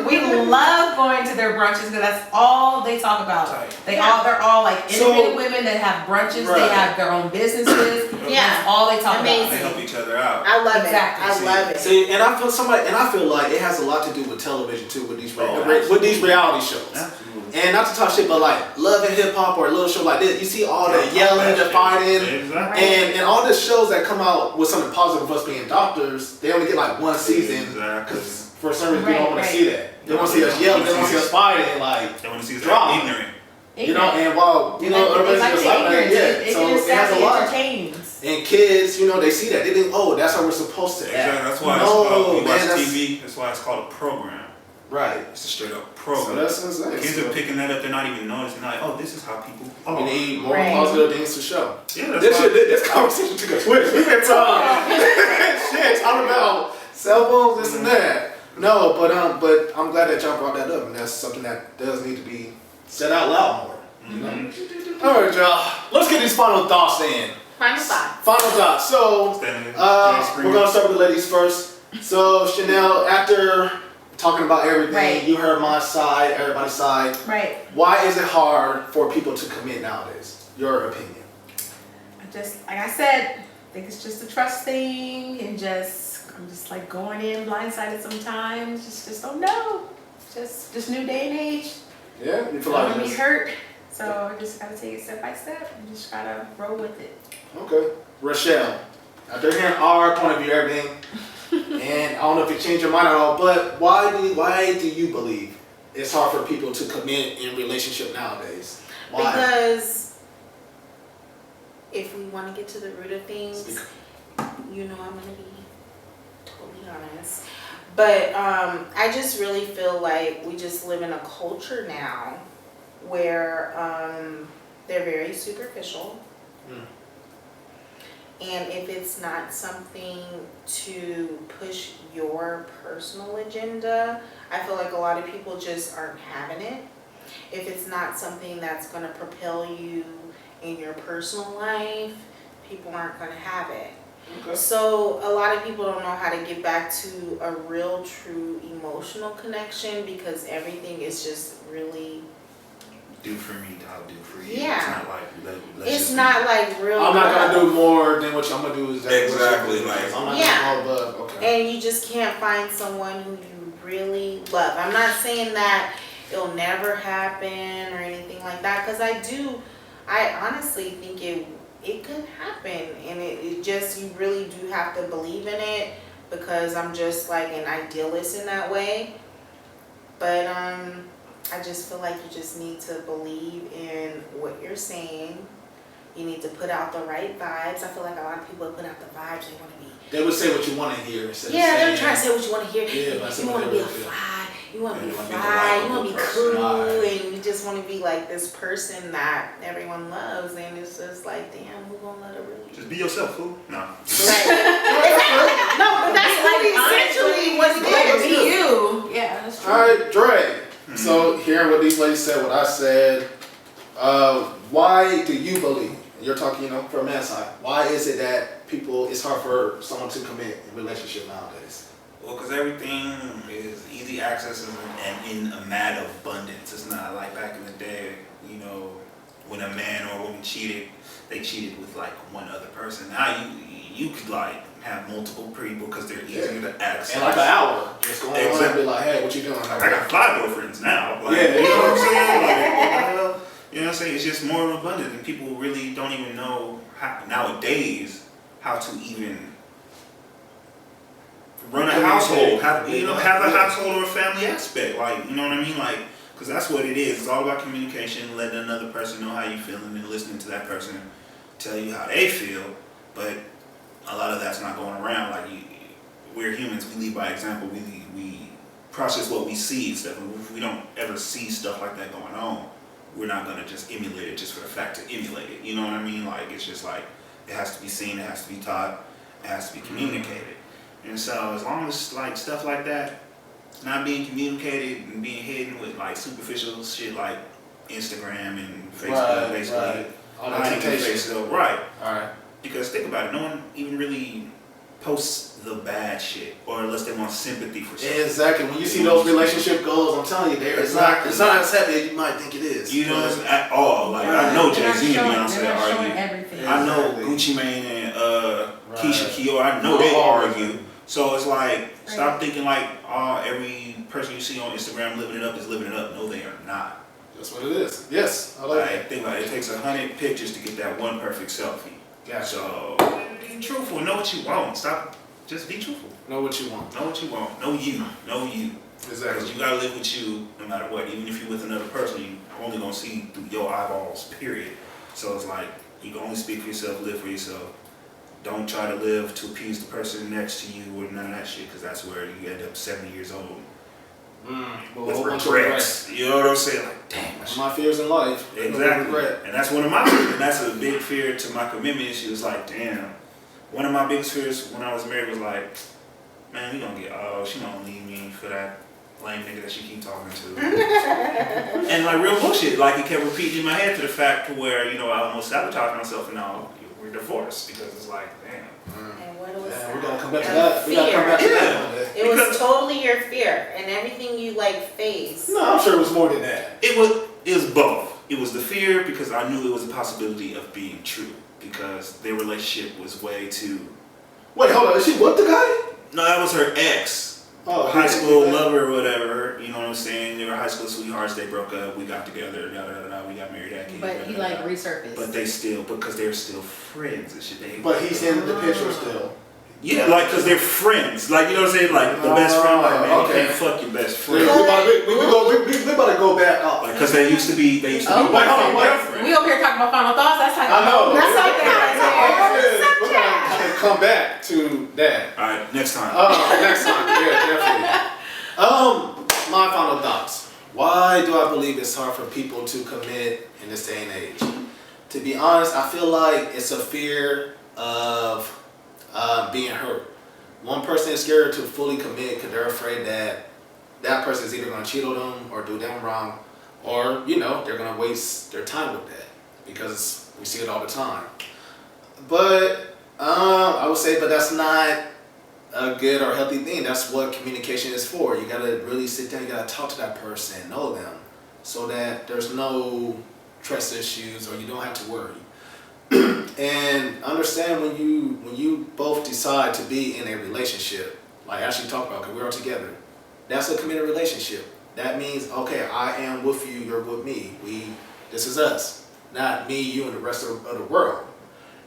S4: We love going to their brunches because that's all they talk about.
S2: Tight.
S4: They're all like
S1: So-
S4: independent women that have brunches.
S1: Right.
S4: They have their own businesses.
S3: Yeah.
S4: That's all they talk
S3: Amazing.
S2: They
S4: about.
S2: help each other out.
S3: I love
S4: Exactly.
S3: it. I love it.
S1: See, and I feel like it has a lot to do with television too, with these
S2: Oh,
S1: with these reality shows.
S2: Absolutely.
S1: And not to talk shit, but like Love and Hip Hop or a little show like this, you see all the yelling, the fighting,
S2: Exactly.
S1: and all the shows that come out with something positive of us being doctors, they only get like one season
S2: Exactly.
S1: because for some reason we don't want
S4: Right,
S1: to see that. They want to see us yelling, they want to see us fighting, like
S2: They want to see us
S1: Drama.
S2: ignorant.
S1: you know. And while you know,
S4: They
S1: everybody's
S4: like
S1: just
S4: the
S1: like that,
S4: ignorance.
S1: yeah.
S4: It
S1: So
S4: is
S1: it has a
S4: sadly
S1: lot.
S4: entertains.
S1: And kids, you know, they see that they think, oh, that's how we're supposed to act.
S2: Exactly. That's why it's
S1: No,
S2: called, we
S1: man,
S2: watch
S1: that's-
S2: TV, that's why it's called a program.
S1: Right.
S2: It's a straight up
S1: So
S2: program.
S1: that's insane.
S2: Kids
S1: So
S2: are picking that up, they're not even noticing. They're like, oh, this is how people are.
S1: we need more
S3: Right.
S1: positive things to show.
S2: Yeah, that's
S1: This conversation took a twist. We've been talking shit, talking about cell phones, this and that. No, but I'm glad that y'all brought that up, and that's something that does need to be said out loud more. You know? All right, y'all. Let's get these final thoughts in.
S3: Final thought.
S1: Final thoughts. So, we're gonna start with the ladies first. So, Chanel, after talking about everything,
S4: Right.
S1: you heard my side, everybody's side.
S4: Right.
S1: Why is it hard for people to commit nowadays? Your opinion.
S4: Like I said, I think it's just a trust thing and just I'm just like going in blindsided sometimes. Just don't know. Just new day and age.
S1: Yeah, you feel
S4: I'm
S1: like
S4: gonna be
S1: this.
S4: hurt. So I just gotta take it step by step and just gotta roll with it.
S1: Okay. Rochelle, after hearing our point of view, everything, and I don't know if it changed your mind at all, but why do you believe it's hard for people to commit in relationship nowadays? Why?
S3: Because if we want to get to the root of things, you know I'm going to be totally honest. But I just really feel like we just live in a culture now where they're very superficial.
S1: Mm.
S3: And if it's not something to push your personal agenda, I feel like a lot of people just aren't having it. If it's not something that's going to propel you in your personal life, people aren't going to have it.
S1: Okay.
S3: So a lot of people don't know how to get back to a real, true emotional connection because everything is just really,
S2: Do for me, I'll do for you.
S3: Yeah.
S2: It's not like let's
S3: it's
S2: just
S3: not like real
S1: I'm not
S3: love.
S1: gonna do more than what I'm gonna do is
S2: Exactly,
S1: what
S2: like-
S1: I'm not
S3: Yeah.
S1: gonna go above. Okay.
S3: And you just can't find someone who you really love. I'm not saying that it'll never happen or anything like that, because I honestly think it could happen, and it just, you really do have to believe in it, because I'm just like an idealist in that way. But I just feel like you just need to believe in what you're saying. You need to put out the right vibes. I feel like a lot of people put out the vibes they want to be.
S1: They would say what you want to hear instead
S3: Yeah,
S1: of
S3: they're
S1: saying.
S3: trying to say what you want to hear.
S1: Yeah, but I said
S3: You
S1: what
S3: want to
S1: they
S3: be a
S1: would do.
S3: fly. You want to
S2: Yeah,
S3: be
S2: you wanna be the
S3: fly. You want to be
S2: likable
S3: cool,
S1: person.
S3: and you just want to be like this person that everyone loves. And it's just like, damn, who gonna let her really?
S2: Just be yourself, fool. No.
S3: Like, no, but that's like essentially what it
S4: Yeah,
S3: is.
S4: be you. Yeah, that's true.
S1: All right, Dre. So hearing what these ladies said, what I said, why do you believe? You're talking, from a man's side. Why is it that it's hard for someone to commit in a relationship nowadays?
S2: Well, because everything is easy access and in a mad abundance. It's not like back in the day, when a man or a woman cheated, they cheated with like one other person. Now you could like have multiple people because they're easier to access.
S1: In like an hour, just go on
S2: Exactly.
S1: and be like, hey, what you doing?
S2: I got 5 girlfriends now. Like,
S1: Yeah.
S2: You know what I'm saying? Like, you know what I'm saying? It's just more abundant, and people really don't even know nowadays how to even run a household. Have a household or a family aspect. Like, you know what I mean? Like, because that's what it is. It's all about communication, letting another person know how you feeling, and listening to that person tell you how they feel. But a lot of that's not going around. Like, we're humans. We lead by example. We process what we see and stuff. And if we don't ever see stuff like that going on, we're not gonna just emulate it just for the fact to emulate it. You know what I mean? Like, it's just like it has to be seen, it has to be taught, it has to be communicated. And so as long as like stuff like that not being communicated and being hidden with like superficial shit like Instagram and Facebook, basically.
S1: Right. All that
S2: hiding your
S1: temptation.
S2: face though, right?
S1: All right.
S2: Because think about it, no one even really posts the bad shit, or unless they want sympathy for something.
S1: Exactly. When you see those relationship goals, I'm telling you, it's not as happy as you might think it is.
S2: You know, at all. Like, I know
S4: They're
S2: Jay-Z and
S4: not
S2: Beyonce
S4: they're not showing
S2: argue.
S4: everything.
S2: I know
S1: Exactly.
S2: Gucci Mane and
S1: Right.
S2: Keisha Kior, I know they argue. So it's like, stop thinking like every person you see on Instagram living it up is living it up. No, they are not.
S1: That's what it is. Yes. I like
S2: Like, think about it. It takes 100 pictures to get that one perfect selfie.
S1: Gotcha.
S2: So be truthful. Know what you want. Stop. Just be truthful.
S1: Know what you want.
S2: Know what you want. Know you. Know you. Because
S1: Exactly.
S2: you gotta live with you no matter what. Even if you're with another person, you only gonna see through your eyeballs, period. So it's like, you can only speak for yourself, live for yourself. Don't try to live to appease the person next to you or none of that shit, because that's where you end up 70 years old
S1: Well,
S2: with
S1: a whole bunch of
S2: regrets. You know what I'm saying? Like, damn,
S1: One of my fears in life.
S2: exactly.
S1: Regret.
S2: And that's one of my fears. And that's a big fear to my commitment issue. It's like, damn. One of my biggest fears when I was married was like, man, we gonna get, she gonna leave me for that lame nigga that she keep talking to. And like real bullshit. Like, it kept repeating in my head to the fact to where, I almost sabotaged myself, and now we're divorced because it's like, damn.
S3: And what was
S1: Yeah,
S3: that?
S1: we're gonna come back to
S3: Your
S1: that. We gotta come back to
S3: fear.
S1: that one day.
S3: It was
S2: Because-
S3: totally your fear, and everything you faced.
S1: No, I'm sure it was more than that.
S2: It was both. It was the fear because I knew it was a possibility of being true, because their relationship was way too.
S1: Wait, hold on. Is she with the guy?
S2: No, that was her ex.
S1: Oh,
S2: High
S1: yeah.
S2: school lover or whatever, you know what I'm saying? They were high school sweethearts, they broke up, we got together, we got married, that kid.
S4: But he like resurfaced.
S2: But they still, because they're still friends and shit.
S1: But he's in the picture still.
S2: Yeah, like, because they're friends. Like, you know what I'm saying? Like, the best friend, like, man,
S1: okay.
S2: you can't fuck your best
S1: We
S2: friend.
S1: about to go back up.
S2: Like, because they used to be
S1: wait,
S2: boyfriend,
S1: hold on, wait.
S2: girlfriend.
S4: We over here talking about final thoughts. That's like
S1: I know.
S3: That's like
S1: We're gonna come back to that.
S2: Alright, next time.
S1: Next time, yeah, definitely. My final thoughts. Why do I believe it's hard for people to commit in this day and age? To be honest, I feel like it's a fear of being hurt. One person is scared to fully commit because they're afraid that that person is either going to cheat on them or do them wrong, or they're going to waste their time with that because we see it all the time. But I would say, but that's not a good or healthy thing. That's what communication is for. You gotta really sit down. You gotta talk to that person, know them, so that there's no trust issues or you don't have to worry. And understand when you both decide to be in a relationship, like Ashley talked about, because we're all together. That's a committed relationship. That means, okay, I am with you, you're with me. This is us, not me, you, and the rest of the world.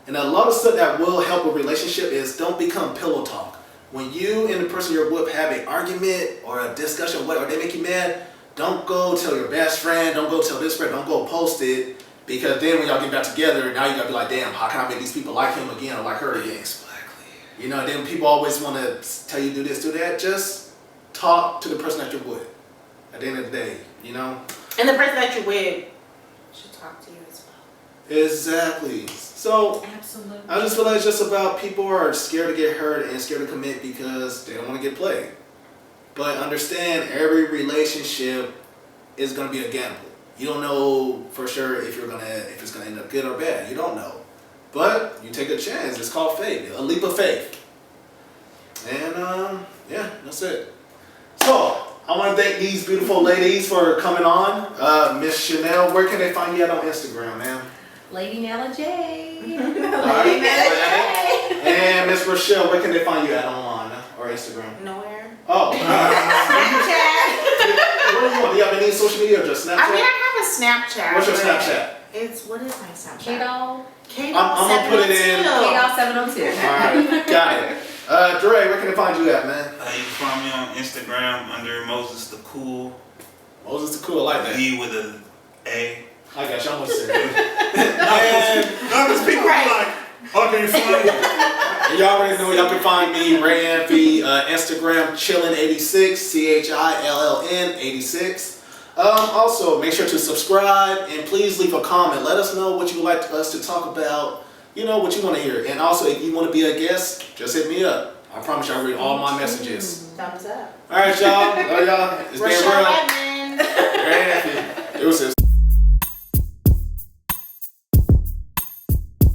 S1: And a lot of stuff that will help a relationship is don't become pillow talk. When you and the person you're with have an argument or a discussion, or they make you mad, don't go tell your best friend, don't go tell this friend, don't go post it, because then when y'all get back together, now you gotta be like, damn, how can I make these people like him again or like her again? Exactly. Then people always want to tell you do this, do that. Just talk to the person that you're with. At the end of the day,
S3: And the person that you're with should talk to you as well.
S1: Exactly. So
S4: Absolutely.
S1: I just feel like it's just about people are scared to get hurt and scared to commit because they don't want to get played. But understand, every relationship is going to be a gamble. You don't know for sure if it's gonna end up good or bad. You don't know, but you take a chance. It's called faith, a leap of faith. And yeah, that's it. So I want to thank these beautiful ladies for coming on. Miss Chanel, where can they find you at on Instagram, ma'am?
S4: Lady Nella J.
S1: Lady And Miss Rochelle, where can they find you at online or Instagram?
S3: Nowhere.
S1: Oh.
S3: Snapchat.
S1: What do you want? Do you have any social media or just Snapchat?
S3: I mean, I have a Snapchat.
S1: What's your
S3: but
S1: Snapchat?
S3: What is my Snapchat?
S4: K-Doll.
S1: I'm gonna put it in.
S4: K-Doll 702.
S1: Alright, got it. Dre, where can they find you at, man?
S2: You can find me on Instagram under Moses the Cool.
S1: Moses the Cool, I like that.
S2: E with a A.
S1: I got you, I'm gonna say it.
S2: No, because people be like, how can you find me?
S1: Y'all already know, y'all can find me, Ray Amphy, Instagram, Chillin86, CHILLN 86. Also, make sure to subscribe and please leave a comment. Let us know what you would like us to talk about, what you want to hear. And also, if you want to be a guest, just hit me up. I promise you I'll read all my messages.
S3: Thumbs up.
S1: Alright, y'all. Love y'all. It's been
S3: Rochelle
S1: real.
S3: Edmond.
S1: Ray Amphy. Deuces.